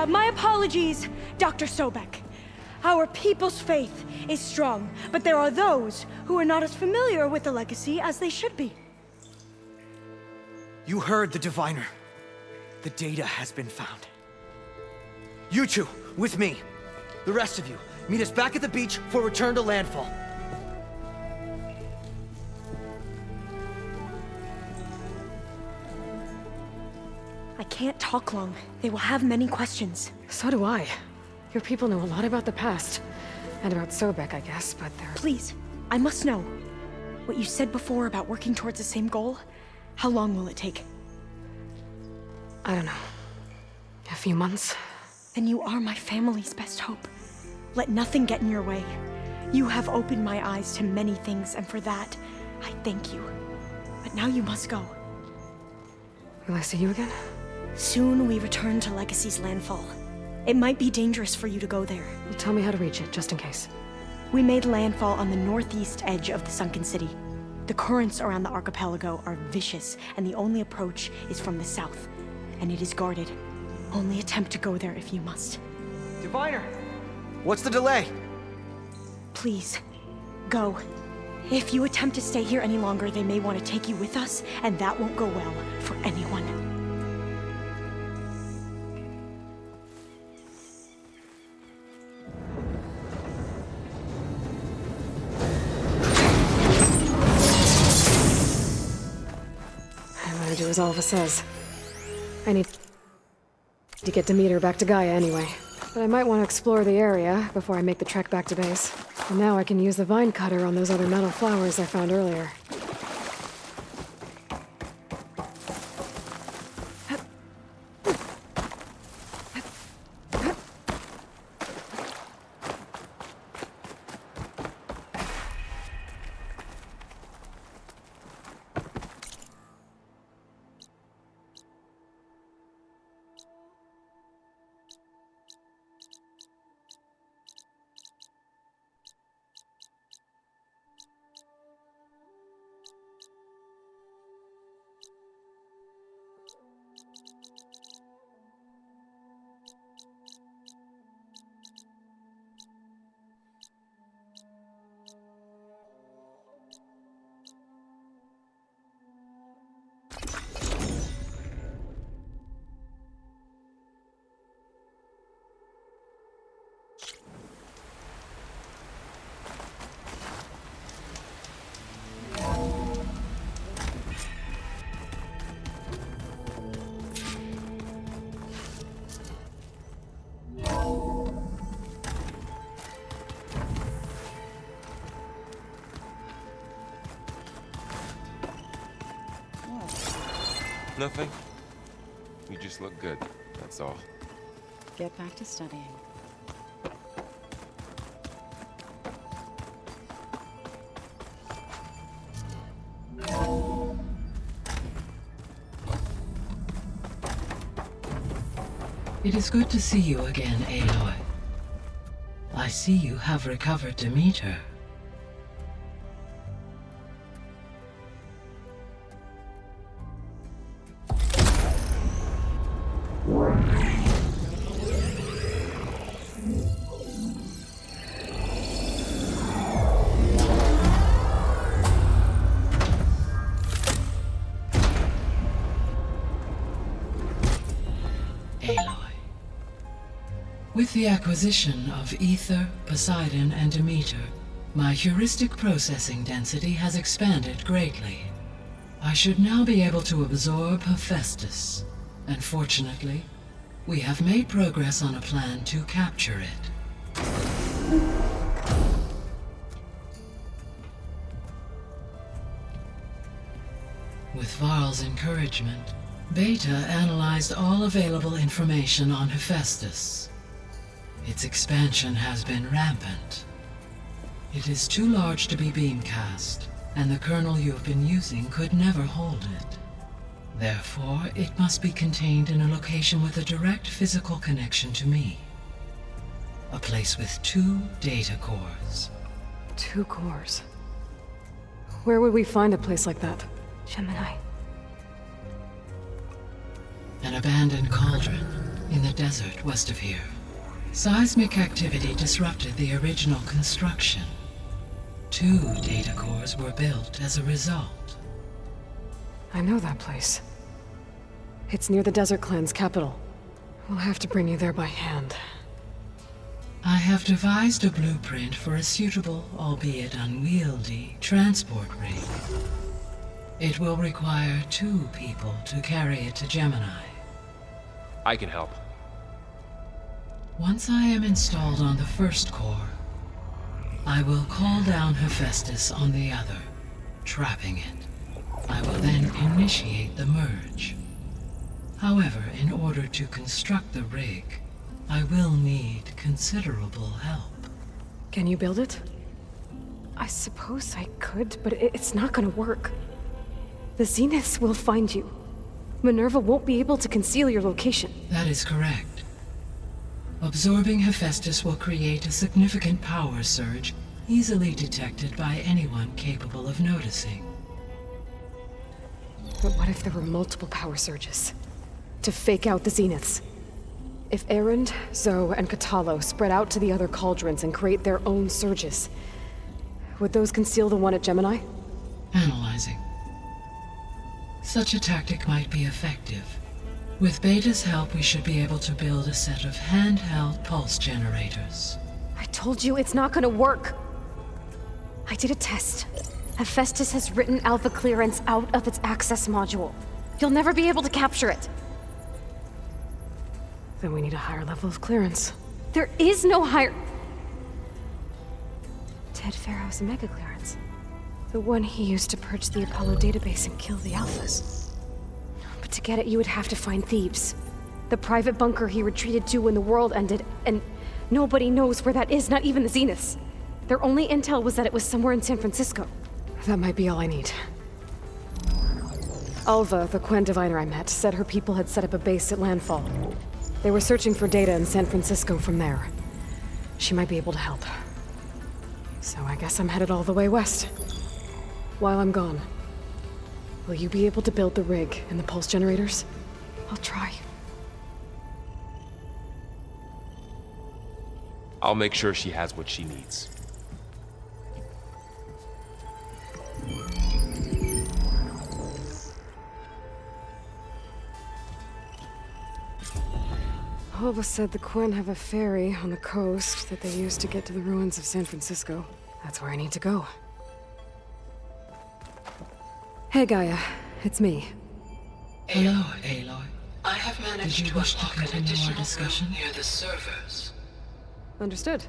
My apologies, Dr. Sobek. Our people's faith is strong, but there are those who are not as familiar with the legacy as they should be. You heard the diviner. The data has been found. You two, with me. The rest of you, meet us back at the beach for return to landfall. I can't talk long. They will have many questions. So do I. Your people know a lot about the past. And about Sobek, I guess, but they're... Please, I must know. What you said before about working towards the same goal, how long will it take? I don't know. A few months? Then you are my family's best hope. Let nothing get in your way. You have opened my eyes to many things, and for that, I thank you. But now you must go. Will I see you again? Soon we return to Legacy's landfall. It might be dangerous for you to go there. Well, tell me how to reach it, just in case. We made landfall on the northeast edge of the sunken city. The currents around the archipelago are vicious, and the only approach is from the south. And it is guarded. Only attempt to go there if you must. Diviner! What's the delay? Please, go. If you attempt to stay here any longer, they may want to take you with us, and that won't go well for anyone. I'm gonna do as Alva says. I need to get Demeter back to Gaia anyway. But I might want to explore the area before I make the trek back to base. And now I can use the vine cutter on those other metal flowers I found earlier. Nothing. You just look good, that's all. Get back to studying. It is good to see you again, Aloy. I see you have recovered Demeter. With the acquisition of Ether, Poseidon, and Demeter, my heuristic processing density has expanded greatly. I should now be able to absorb Hephaestus, and fortunately, we have made progress on a plan to capture it. With Varl's encouragement, Beta analyzed all available information on Hephaestus. Its expansion has been rampant. It is too large to be beamcast, and the kernel you have been using could never hold it. Therefore, it must be contained in a location with a direct physical connection to me. A place with 2 data cores. 2 cores? Where would we find a place like that? Gemini. An abandoned cauldron in the desert west of here. Seismic activity disrupted the original construction. 2 data cores were built as a result. I know that place. It's near the Desert Clan's capital. We'll have to bring you there by hand. I have devised a blueprint for a suitable, albeit unwieldy, transport rig. It will require 2 people to carry it to Gemini. I can help. Once I am installed on the first core, I will call down Hephaestus on the other, trapping it. I will then initiate the merge. However, in order to construct the rig, I will need considerable help. Can you build it? I suppose I could, but it's not gonna work. The Zeniths will find you. Minerva won't be able to conceal your location. That is correct. Absorbing Hephaestus will create a significant power surge, easily detected by anyone capable of noticing. But what if there were multiple power surges? To fake out the Zeniths? If Erend, Zoe, and Katalo spread out to the other cauldrons and create their own surges, would those conceal the one at Gemini? Analyzing. Such a tactic might be effective. With Beta's help, we should be able to build a set of handheld pulse generators. I told you it's not gonna work! I did a test. Hephaestus has written Alpha clearance out of its access module. You'll never be able to capture it. Then we need a higher level of clearance. There is no higher... Ted Pharaoh's mega clearance. The one he used to purge the Apollo database and kill the Alphas. But to get it, you would have to find Thebes. The private bunker he retreated to when the world ended, and nobody knows where that is, not even the Zeniths. Their only intel was that it was somewhere in San Francisco. That might be all I need. Alva, the Quen diviner I met, said her people had set up a base at landfall. They were searching for data in San Francisco from there. She might be able to help. So I guess I'm headed all the way west. While I'm gone, will you be able to build the rig and the pulse generators? I'll try. I'll make sure she has what she needs. Alva said the Quen have a ferry on the coast that they use to get to the ruins of San Francisco. That's where I need to go. Hey, Gaia. It's me. Hello, Aloy. I have managed to wish to continue our discussion near the servers. Understood.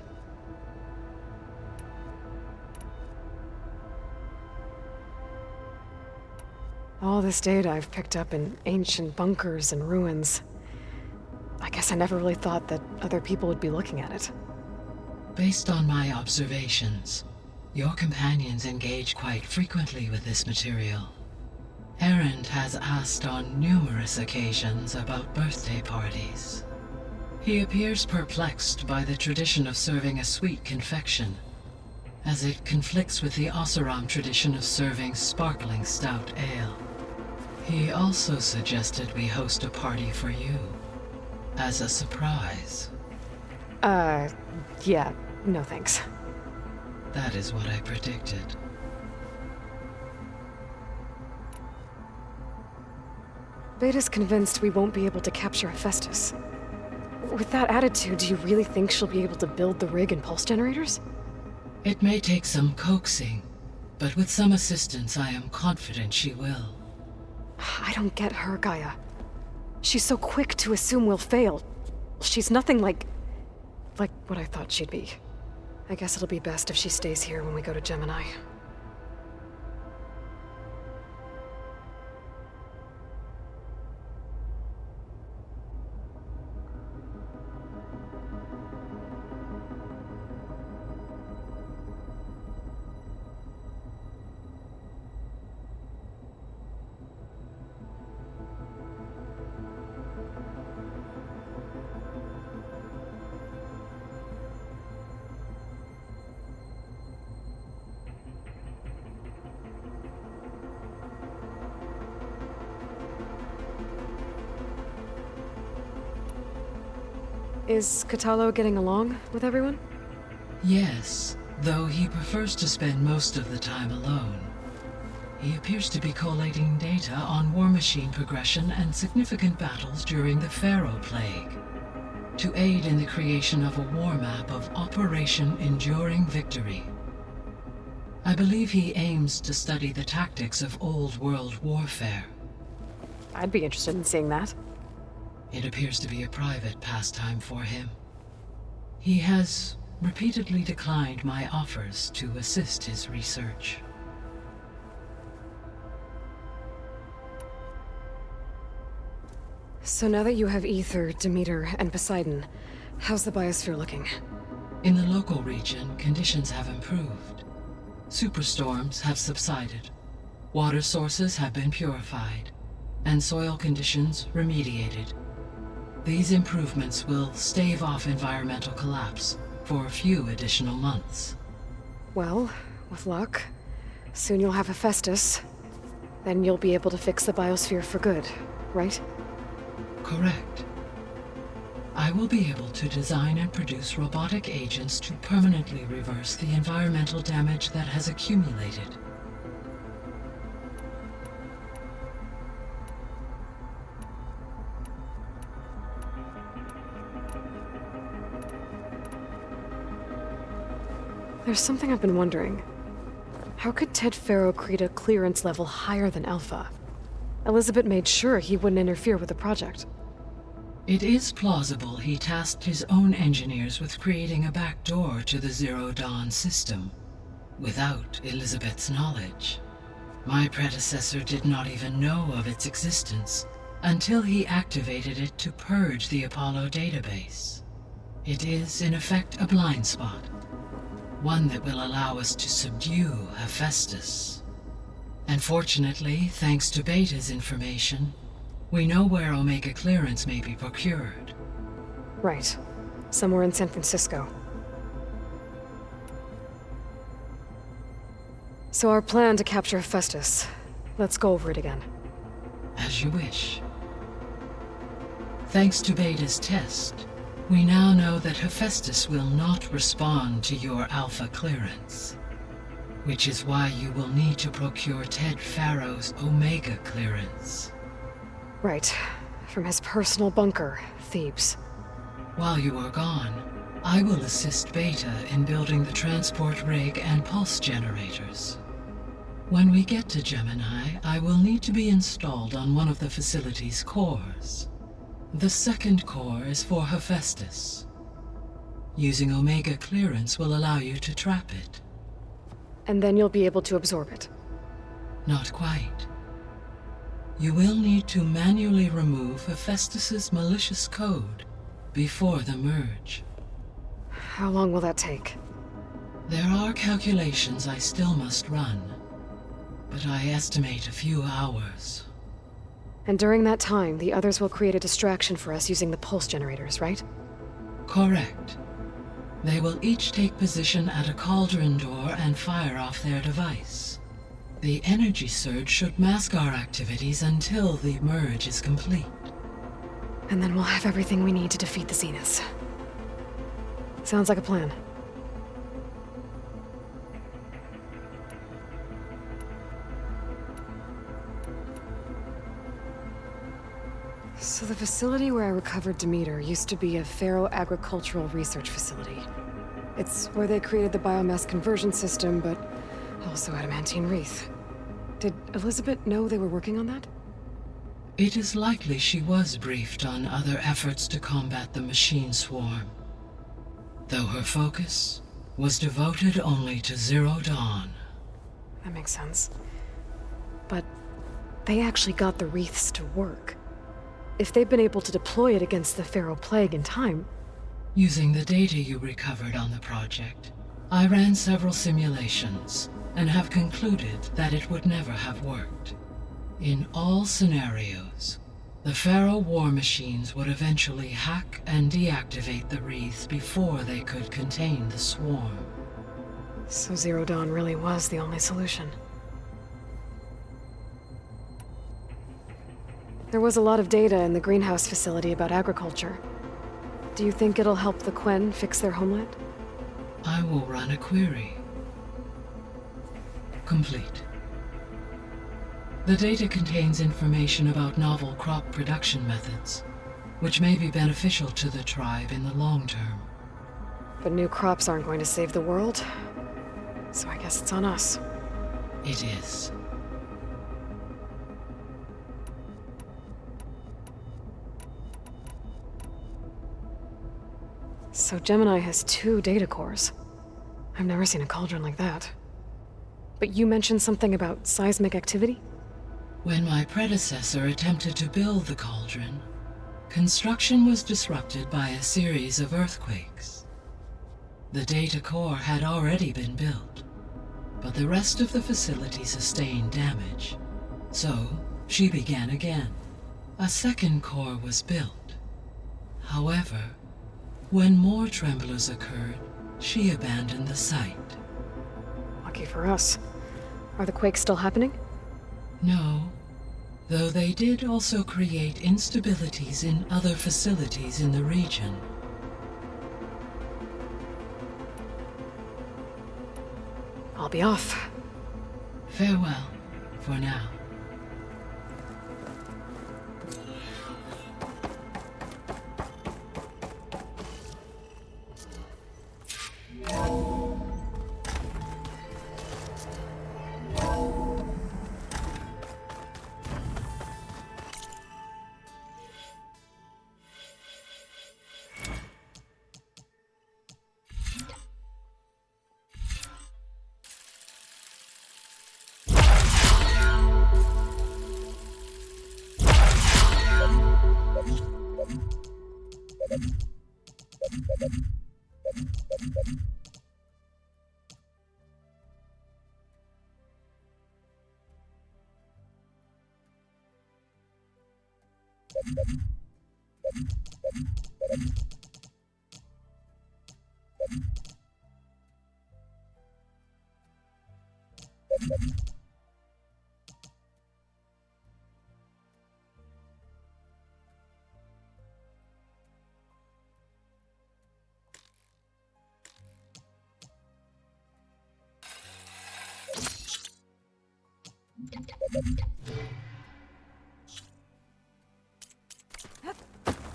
All this data I've picked up in ancient bunkers and ruins. I guess I never really thought that other people would be looking at it. Based on my observations, your companions engage quite frequently with this material. Erend has asked on numerous occasions about birthday parties. He appears perplexed by the tradition of serving a sweet confection, as it conflicts with the Oseram tradition of serving sparkling stout ale. He also suggested we host a party for you, as a surprise. Yeah, no thanks. That is what I predicted. Beta's convinced we won't be able to capture Hephaestus. With that attitude, do you really think she'll be able to build the rig and pulse generators? It may take some coaxing, but with some assistance I am confident she will. I don't get her, Gaia. She's so quick to assume we'll fail. She's nothing like what I thought she'd be. I guess it'll be best if she stays here when we go to Gemini. Is Katalo getting along with everyone? Yes, though he prefers to spend most of the time alone. He appears to be collating data on war machine progression and significant battles during the Pharaoh Plague, to aid in the creation of a war map of Operation Enduring Victory. I believe he aims to study the tactics of old world warfare. I'd be interested in seeing that. It appears to be a private pastime for him. He has repeatedly declined my offers to assist his research. So now that you have Ether, Demeter, and Poseidon, how's the biosphere looking? In the local region, conditions have improved. Superstorms have subsided, water sources have been purified, and soil conditions remediated. These improvements will stave off environmental collapse for a few additional months. Well, with luck, soon you'll have Hephaestus. Then you'll be able to fix the biosphere for good, right? Correct. I will be able to design and produce robotic agents to permanently reverse the environmental damage that has accumulated. There's something I've been wondering. How could Ted Faro create a clearance level higher than Alpha? Elizabeth made sure he wouldn't interfere with the project. It is plausible he tasked his own engineers with creating a backdoor to the Zero Dawn system, without Elizabeth's knowledge. My predecessor did not even know of its existence until he activated it to purge the Apollo database. It is, in effect, a blind spot. One that will allow us to subdue Hephaestus. And fortunately, thanks to Beta's information, we know where Omega clearance may be procured. Right. Somewhere in San Francisco. So our plan to capture Hephaestus. Let's go over it again. As you wish. Thanks to Beta's test, we now know that Hephaestus will not respond to your Alpha clearance, which is why you will need to procure Ted Faro's Omega clearance. Right. From his personal bunker, Thebes. While you are gone, I will assist Beta in building the transport rig and pulse generators. When we get to Gemini, I will need to be installed on one of the facility's cores. The second core is for Hephaestus. Using Omega clearance will allow you to trap it. And then you'll be able to absorb it. Not quite. you will need to manually remove Hephaestus's malicious code before the merge. How long will that take? There are calculations I still must run, but I estimate a few hours. And during that time, the others will create a distraction for us using the pulse generators, right? Correct. They will each take position at a cauldron door and fire off their device. The energy surge should mask our activities until the merge is complete. And then we'll have everything we need to defeat the Zeniths. Sounds like a plan. So the facility where I recovered Demeter used to be a Pharaoh-agricultural research facility. It's where they created the biomass conversion system, but also adamantine wreath. Did Elizabeth know they were working on that? It is likely she was briefed on other efforts to combat the machine swarm, though her focus was devoted only to Zero Dawn. That makes sense. But they actually got the wreaths to work. If they've been able to deploy it against the Pharaoh Plague in time... Using the data you recovered on the project, I ran several simulations and have concluded that it would never have worked. In all scenarios, the Pharaoh war machines would eventually hack and deactivate the wreaths before they could contain the swarm. So Zero Dawn really was the only solution. There was a lot of data in the greenhouse facility about agriculture. Do you think it'll help the Quen fix their homeland? I will run a query. Complete. The data contains information about novel crop production methods, which may be beneficial to the tribe in the long term. But new crops aren't going to save the world, so I guess it's on us. It is. So Gemini has 2 data cores. I've never seen a cauldron like that. But you mentioned something about seismic activity? When my predecessor attempted to build the cauldron, construction was disrupted by a series of earthquakes. The data core had already been built, but the rest of the facility sustained damage. So she began again. A second core was built. However, when more tremblers occurred, she abandoned the site. Lucky for us. Are the quakes still happening? No, though they did also create instabilities in other facilities in the region. I'll be off. Farewell, for now.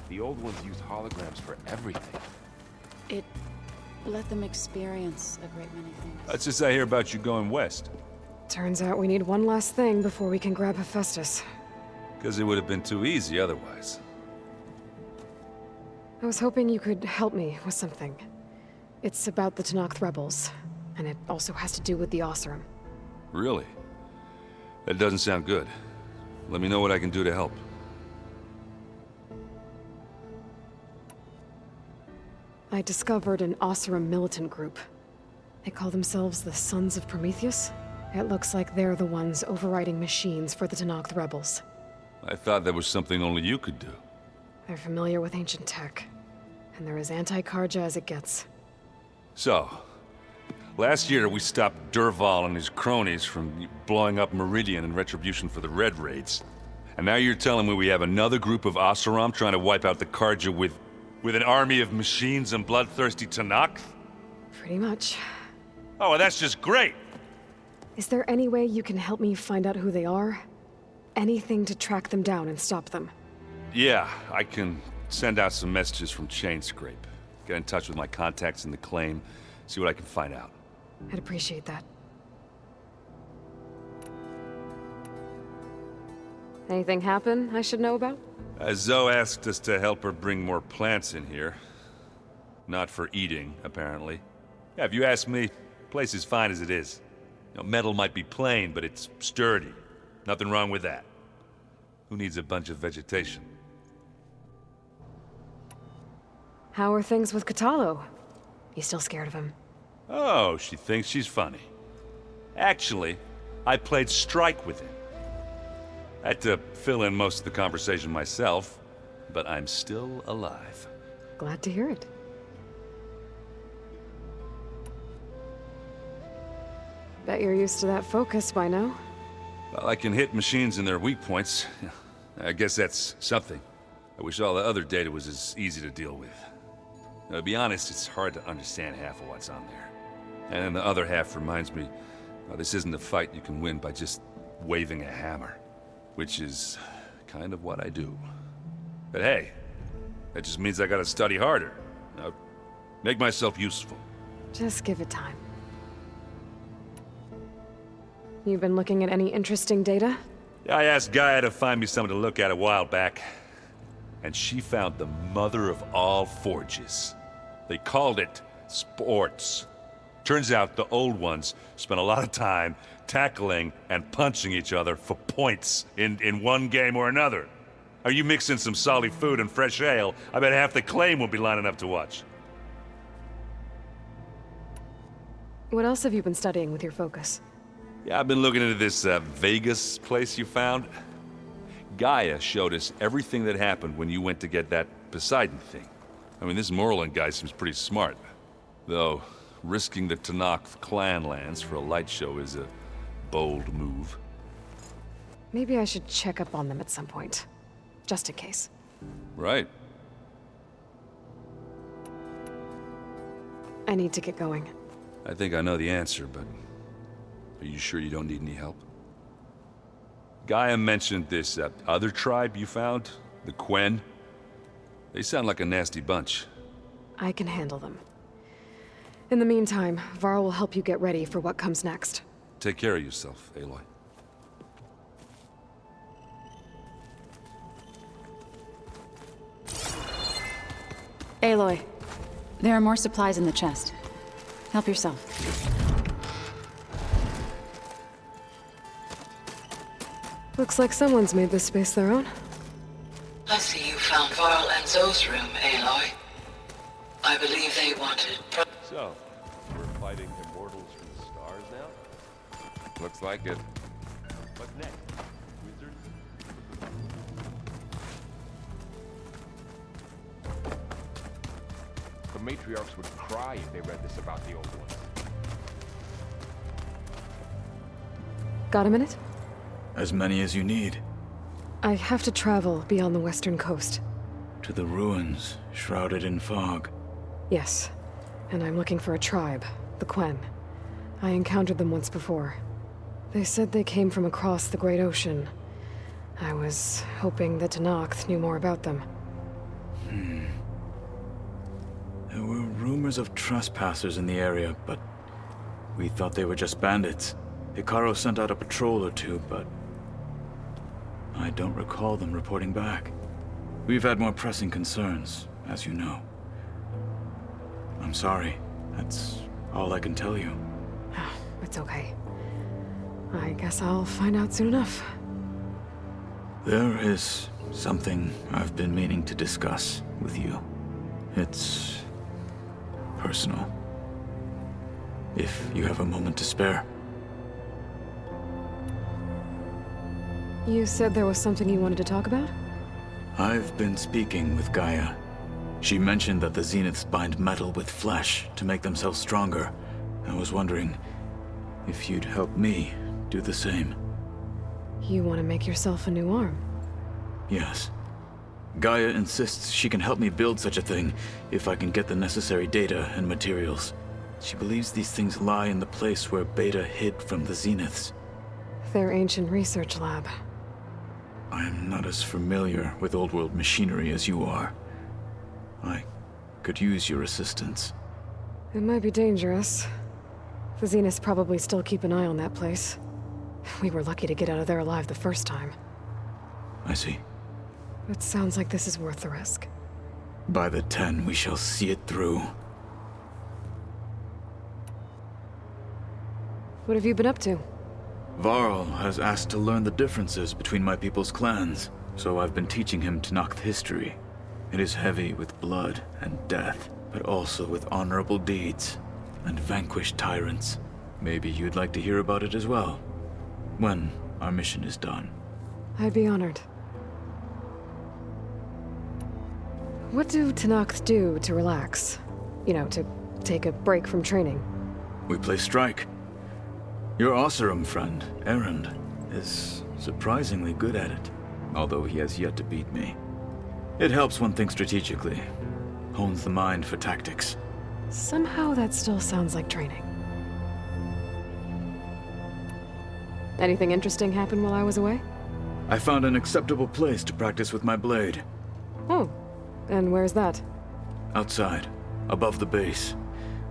The old ones used holograms for everything. It let them experience a great many things. That's just I hear about you going west. Turns out we need one last thing before we can grab Hephaestus. Because it would have been too easy otherwise. I was hoping you could help me with something. It's about the Tenakth rebels, and it also has to do with the Oseram. Really? That doesn't sound good. Let me know what I can do to help. I discovered an Oseram militant group. They call themselves the Sons of Prometheus. It looks like they're the ones overriding machines for the Tenakth rebels. I thought that was something only you could do. They're familiar with ancient tech, and they're as anti-Karja as it gets. So, last year we stopped Durval and his cronies from blowing up Meridian in retribution for the Red Raids. And now you're telling me we have another group of Oseram trying to wipe out the Karja with an army of machines and bloodthirsty Tenakth? Pretty much. Oh, well, that's just great! Is there any way you can help me find out who they are? Anything to track them down and stop them? Yeah, I can send out some messages from Chainscrape. Get in touch with my contacts in the claim, see what I can find out. I'd appreciate that. Anything happen I should know about? Zoe asked us to help her bring more plants in here. Not for eating, apparently. Yeah, if you ask me, the place is fine as it is. You know, metal might be plain, but it's sturdy. Nothing wrong with that. Who needs a bunch of vegetation? How are things with Katalo? You still scared of him? Oh, she thinks she's funny. Actually, I played strike with him. I had to fill in most of the conversation myself, but I'm still alive. Glad to hear it. Bet you're used to that focus by now. Well, I can hit machines in their weak points. I guess that's something. I wish all the other data was as easy to deal with. Now, to be honest, it's hard to understand half of what's on there. And then the other half reminds me, this isn't a fight you can win by just waving a hammer. Which is kind of what I do. But hey, that just means I gotta study harder. Now, make myself useful. Just give it time. You been looking at any interesting data? Yeah, I asked Gaia to find me something to look at a while back. And she found the mother of all forges. They called it sports. Turns out the old ones spent a lot of time tackling and punching each other for points in one game or another. Are you mixing some solid food and fresh ale? I bet half the claim will be lining up to watch. What else have you been studying with your focus? Yeah, I've been looking into this Vegas place you found. Gaia showed us everything that happened when you went to get that Poseidon thing. I mean, this Merlin guy seems pretty smart. Though, risking the Tenakth clan lands for a light show is a bold move. Maybe I should check up on them at some point. Just in case. Right. I need to get going. I think I know the answer, but are you sure you don't need any help? Gaia mentioned this other tribe you found, the Quen. They sound like a nasty bunch. I can handle them. In the meantime, Varl will help you get ready for what comes next. Take care of yourself, Aloy. Aloy, there are more supplies in the chest. Help yourself. Looks like someone's made this space their own. I see you found Varl and Zoe's room, Aloy. I believe they wanted... So, we're fighting immortals from the stars now? Looks like it. What's next? Wizards? The matriarchs would cry if they read this about the old ones. Got a minute? As many as you need. I have to travel beyond the western coast. To the ruins, shrouded in fog. Yes. And I'm looking for a tribe, the Quen. I encountered them once before. They said they came from across the Great Ocean. I was hoping that Tenakth knew more about them. There were rumors of trespassers in the area, but we thought they were just bandits. Hikaru sent out a patrol or two, but I don't recall them reporting back. We've had more pressing concerns, as you know. I'm sorry. That's all I can tell you. It's okay. I guess I'll find out soon enough. There is something I've been meaning to discuss with you. It's personal. If you have a moment to spare. You said there was something you wanted to talk about? I've been speaking with Gaia. She mentioned that the Zeniths bind metal with flesh to make themselves stronger. I was wondering if you'd help me do the same. You want to make yourself a new arm? Yes. Gaia insists she can help me build such a thing if I can get the necessary data and materials. She believes these things lie in the place where Beta hid from the Zeniths. Their ancient research lab. I am not as familiar with old-world machinery as you are. I could use your assistance. It might be dangerous. The Zeniths probably still keep an eye on that place. We were lucky to get out of there alive the first time. I see. It sounds like this is worth the risk. By the 10, we shall see it through. What have you been up to? Varl has asked to learn the differences between my people's clans, so I've been teaching him Tenakth history. It is heavy with blood and death, but also with honorable deeds and vanquished tyrants. Maybe you'd like to hear about it as well, when our mission is done. I'd be honored. What do Tenakth do to relax? You know, to take a break from training? We play strike. Your Oseram friend, Erend, is surprisingly good at it, although he has yet to beat me. It helps one think strategically, hones the mind for tactics. Somehow that still sounds like training. Anything interesting happen while I was away? I found an acceptable place to practice with my blade. Oh, and where's that? Outside, above the base.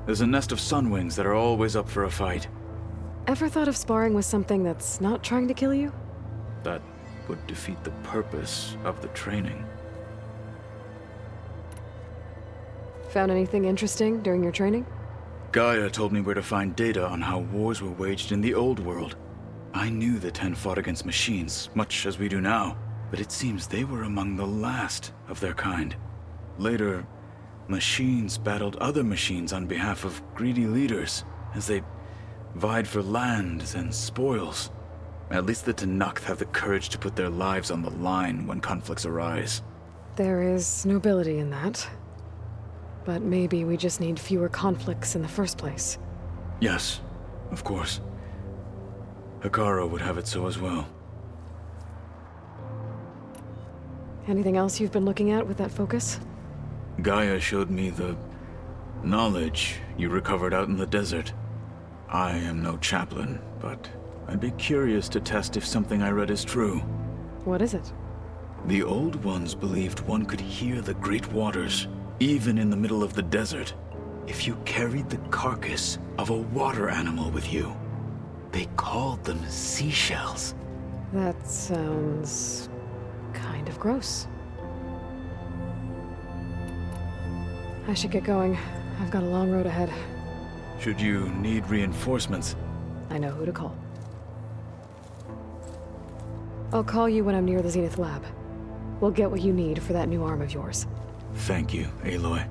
There's a nest of sunwings that are always up for a fight. Ever thought of sparring with something that's not trying to kill you? That would defeat the purpose of the training. Found anything interesting during your training? Gaia told me where to find data on how wars were waged in the old world. I knew the 10 fought against machines, much as we do now, but it seems they were among the last of their kind. Later, machines battled other machines on behalf of greedy leaders, as they vied for lands and spoils. At least the Tenakth have the courage to put their lives on the line when conflicts arise. There is nobility in that. But maybe we just need fewer conflicts in the first place. Yes, of course. Hekarro would have it so as well. Anything else you've been looking at with that focus? Gaia showed me the knowledge you recovered out in the desert. I am no chaplain, but I'd be curious to test if something I read is true. What is it? The Old Ones believed one could hear the great waters, even in the middle of the desert, if you carried the carcass of a water animal with you. They called them seashells. That sounds kind of gross. I should get going. I've got a long road ahead. Should you need reinforcements, I know who to call. I'll call you when I'm near the Zenith lab. We'll get what you need for that new arm of yours. Thank you, Aloy.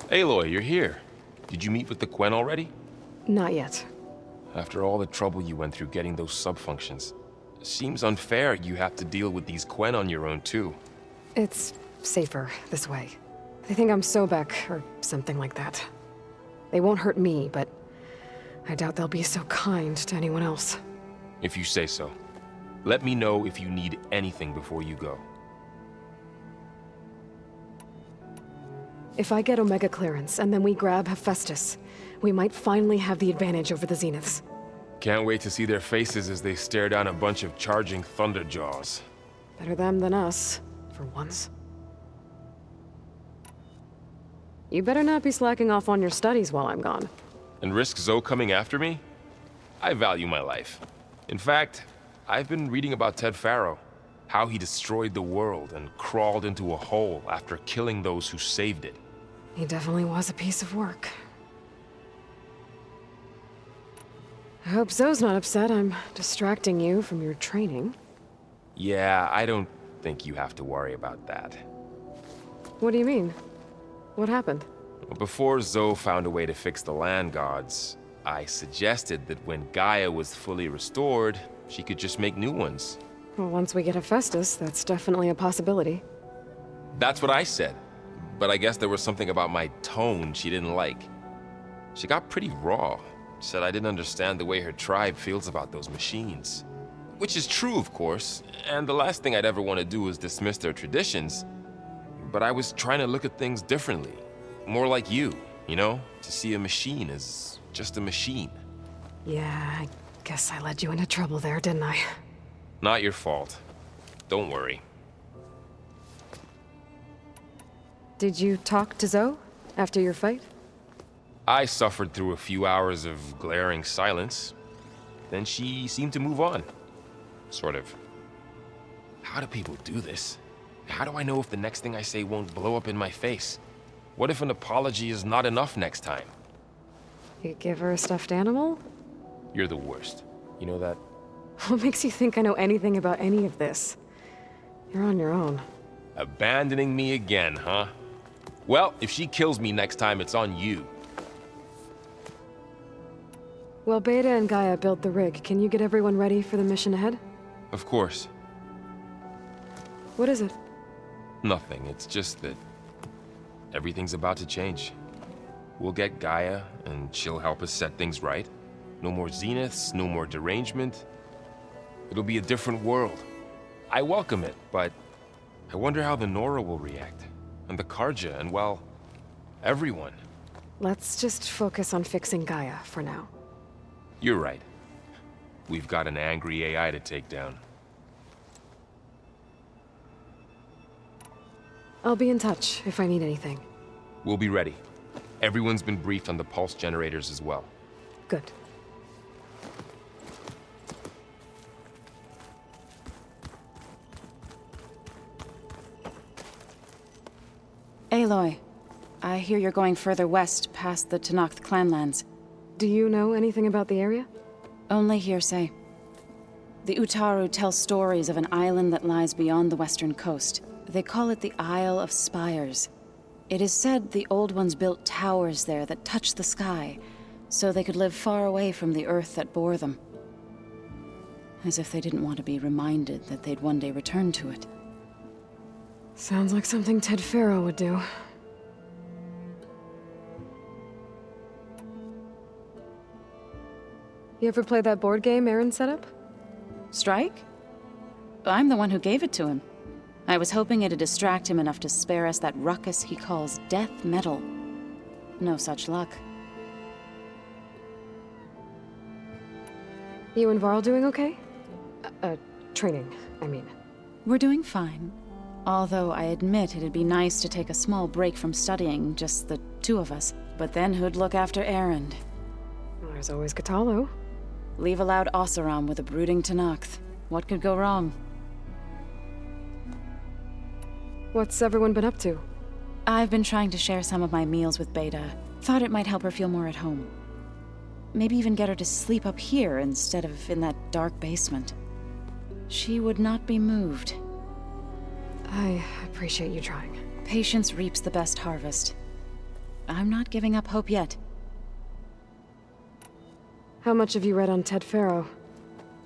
Aloy, you're here. Did you meet with the Quen already? Not yet. After all the trouble you went through getting those subfunctions, seems unfair you have to deal with these Quen on your own too. It's safer this way. They think I'm Sobek, or something like that. They won't hurt me, but I doubt they'll be so kind to anyone else. If you say so. Let me know if you need anything before you go. If I get Omega clearance, and then we grab Hephaestus, we might finally have the advantage over the Zeniths. Can't wait to see their faces as they stare down a bunch of charging Thunderjaws. Better them than us, for once. You better not be slacking off on your studies while I'm gone. And risk Zoe coming after me? I value my life. In fact, I've been reading about Ted Faro, how he destroyed the world and crawled into a hole after killing those who saved it. He definitely was a piece of work. I hope Zoe's not upset I'm distracting you from your training. Yeah, I don't think you have to worry about that. What do you mean? What happened? Before Zoe found a way to fix the land gods, I suggested that when Gaia was fully restored, she could just make new ones. Well, once we get Hephaestus, that's definitely a possibility. That's what I said, but I guess there was something about my tone she didn't like. She got pretty raw, said I didn't understand the way her tribe feels about those machines. Which is true, of course, and the last thing I'd ever want to do is dismiss their traditions. But I was trying to look at things differently. More like you know? To see a machine as just a machine. Yeah, I guess I led you into trouble there, didn't I? Not your fault. Don't worry. Did you talk to Zoe after your fight? I suffered through a few hours of glaring silence. Then she seemed to move on. Sort of. How do people do this? How do I know if the next thing I say won't blow up in my face? What if an apology is not enough next time? You give her a stuffed animal? You're the worst. You know that? What makes you think I know anything about any of this? You're on your own. Abandoning me again, huh? Well, if she kills me next time, it's on you. Well, Beta and Gaia built the rig. Can you get everyone ready for the mission ahead? Of course. What is it? Nothing. It's just that everything's about to change. We'll get Gaia, and she'll help us set things right. No more zeniths, no more derangement. It'll be a different world. I welcome it, but I wonder how the Nora will react. And the Karja, and well, everyone. Let's just focus on fixing Gaia for now. You're right. We've got an angry AI to take down. I'll be in touch if I need anything. We'll be ready. Everyone's been briefed on the pulse generators as well. Good. Aloy, I hear you're going further west past the Tenakth clanlands. Do you know anything about the area? Only hearsay. The Utaru tell stories of an island that lies beyond the western coast. They call it the Isle of Spires. It is said the Old Ones built towers there that touch the sky, so they could live far away from the earth that bore them. As if they didn't want to be reminded that they'd one day return to it. Sounds like something Ted Faro would do. You ever play that board game Aaron set up? Strike? I'm the one who gave it to him. I was hoping it'd distract him enough to spare us that ruckus he calls death metal. No such luck. You and Varl doing okay? Training, I mean. We're doing fine. Although I admit it'd be nice to take a small break from studying, just the two of us. But then who'd look after Erend? Well, there's always Katalo. Leave a loud Oseram with a brooding Tenakth. What could go wrong? What's everyone been up to? I've been trying to share some of my meals with Beta. Thought it might help her feel more at home. Maybe even get her to sleep up here instead of in that dark basement. She would not be moved. I appreciate you trying. Patience reaps the best harvest. I'm not giving up hope yet. How much have you read on Ted Faro?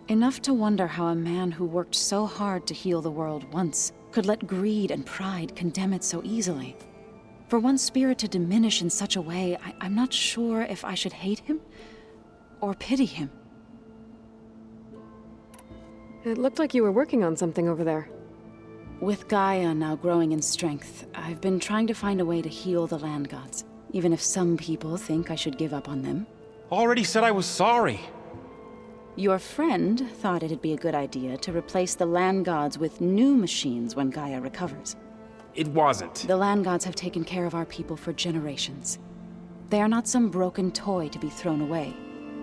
Enough to wonder how a man who worked so hard to heal the world once could let greed and pride condemn it so easily. For one's spirit to diminish in such a way, I'm not sure if I should hate him or pity him. It looked like you were working on something over there. With Gaia now growing in strength, I've been trying to find a way to heal the land gods, even if some people think I should give up on them. Already said I was sorry. Your friend thought it'd be a good idea to replace the land gods with new machines when Gaia recovers. It wasn't. The land gods have taken care of our people for generations. They are not some broken toy to be thrown away.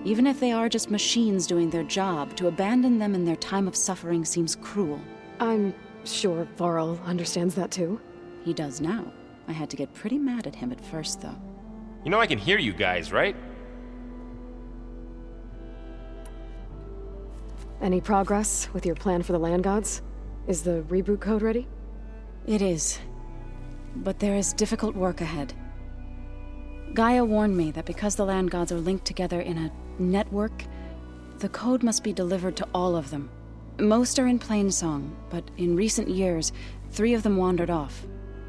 Even if they are just machines doing their job, to abandon them in their time of suffering seems cruel. I'm sure Varl understands that too. He does now. I had to get pretty mad at him at first, though. You know I can hear you guys, right? Any progress with your plan for the land gods? Is the reboot code ready? It is. But there is difficult work ahead. Gaia warned me that because the land gods are linked together in a network, the code must be delivered to all of them. Most are in Plainsong, but in recent years, 3 of them wandered off.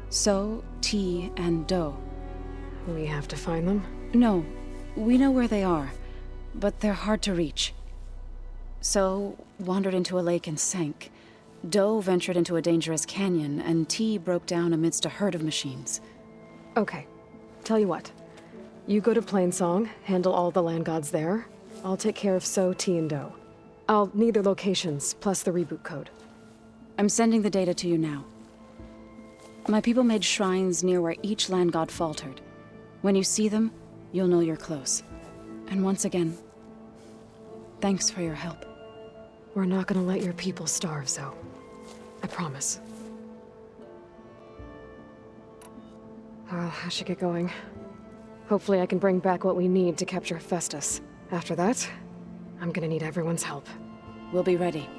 So, T, and Do. We have to find them? No, we know where they are, but they're hard to reach. So, wandered into a lake and sank. Do ventured into a dangerous canyon, and T broke down amidst a herd of machines. Okay. Tell you what. You go to Plainsong, handle all the land gods there. I'll take care of So, T, and Do. I'll need their locations, plus the reboot code. I'm sending the data to you now. My people made shrines near where each land god faltered. When you see them, you'll know you're close. And once again, thanks for your help. We're not gonna let your people starve, Zoe. I promise. Well, I should get going. Hopefully I can bring back what we need to capture Hephaestus. After that, I'm gonna need everyone's help. We'll be ready.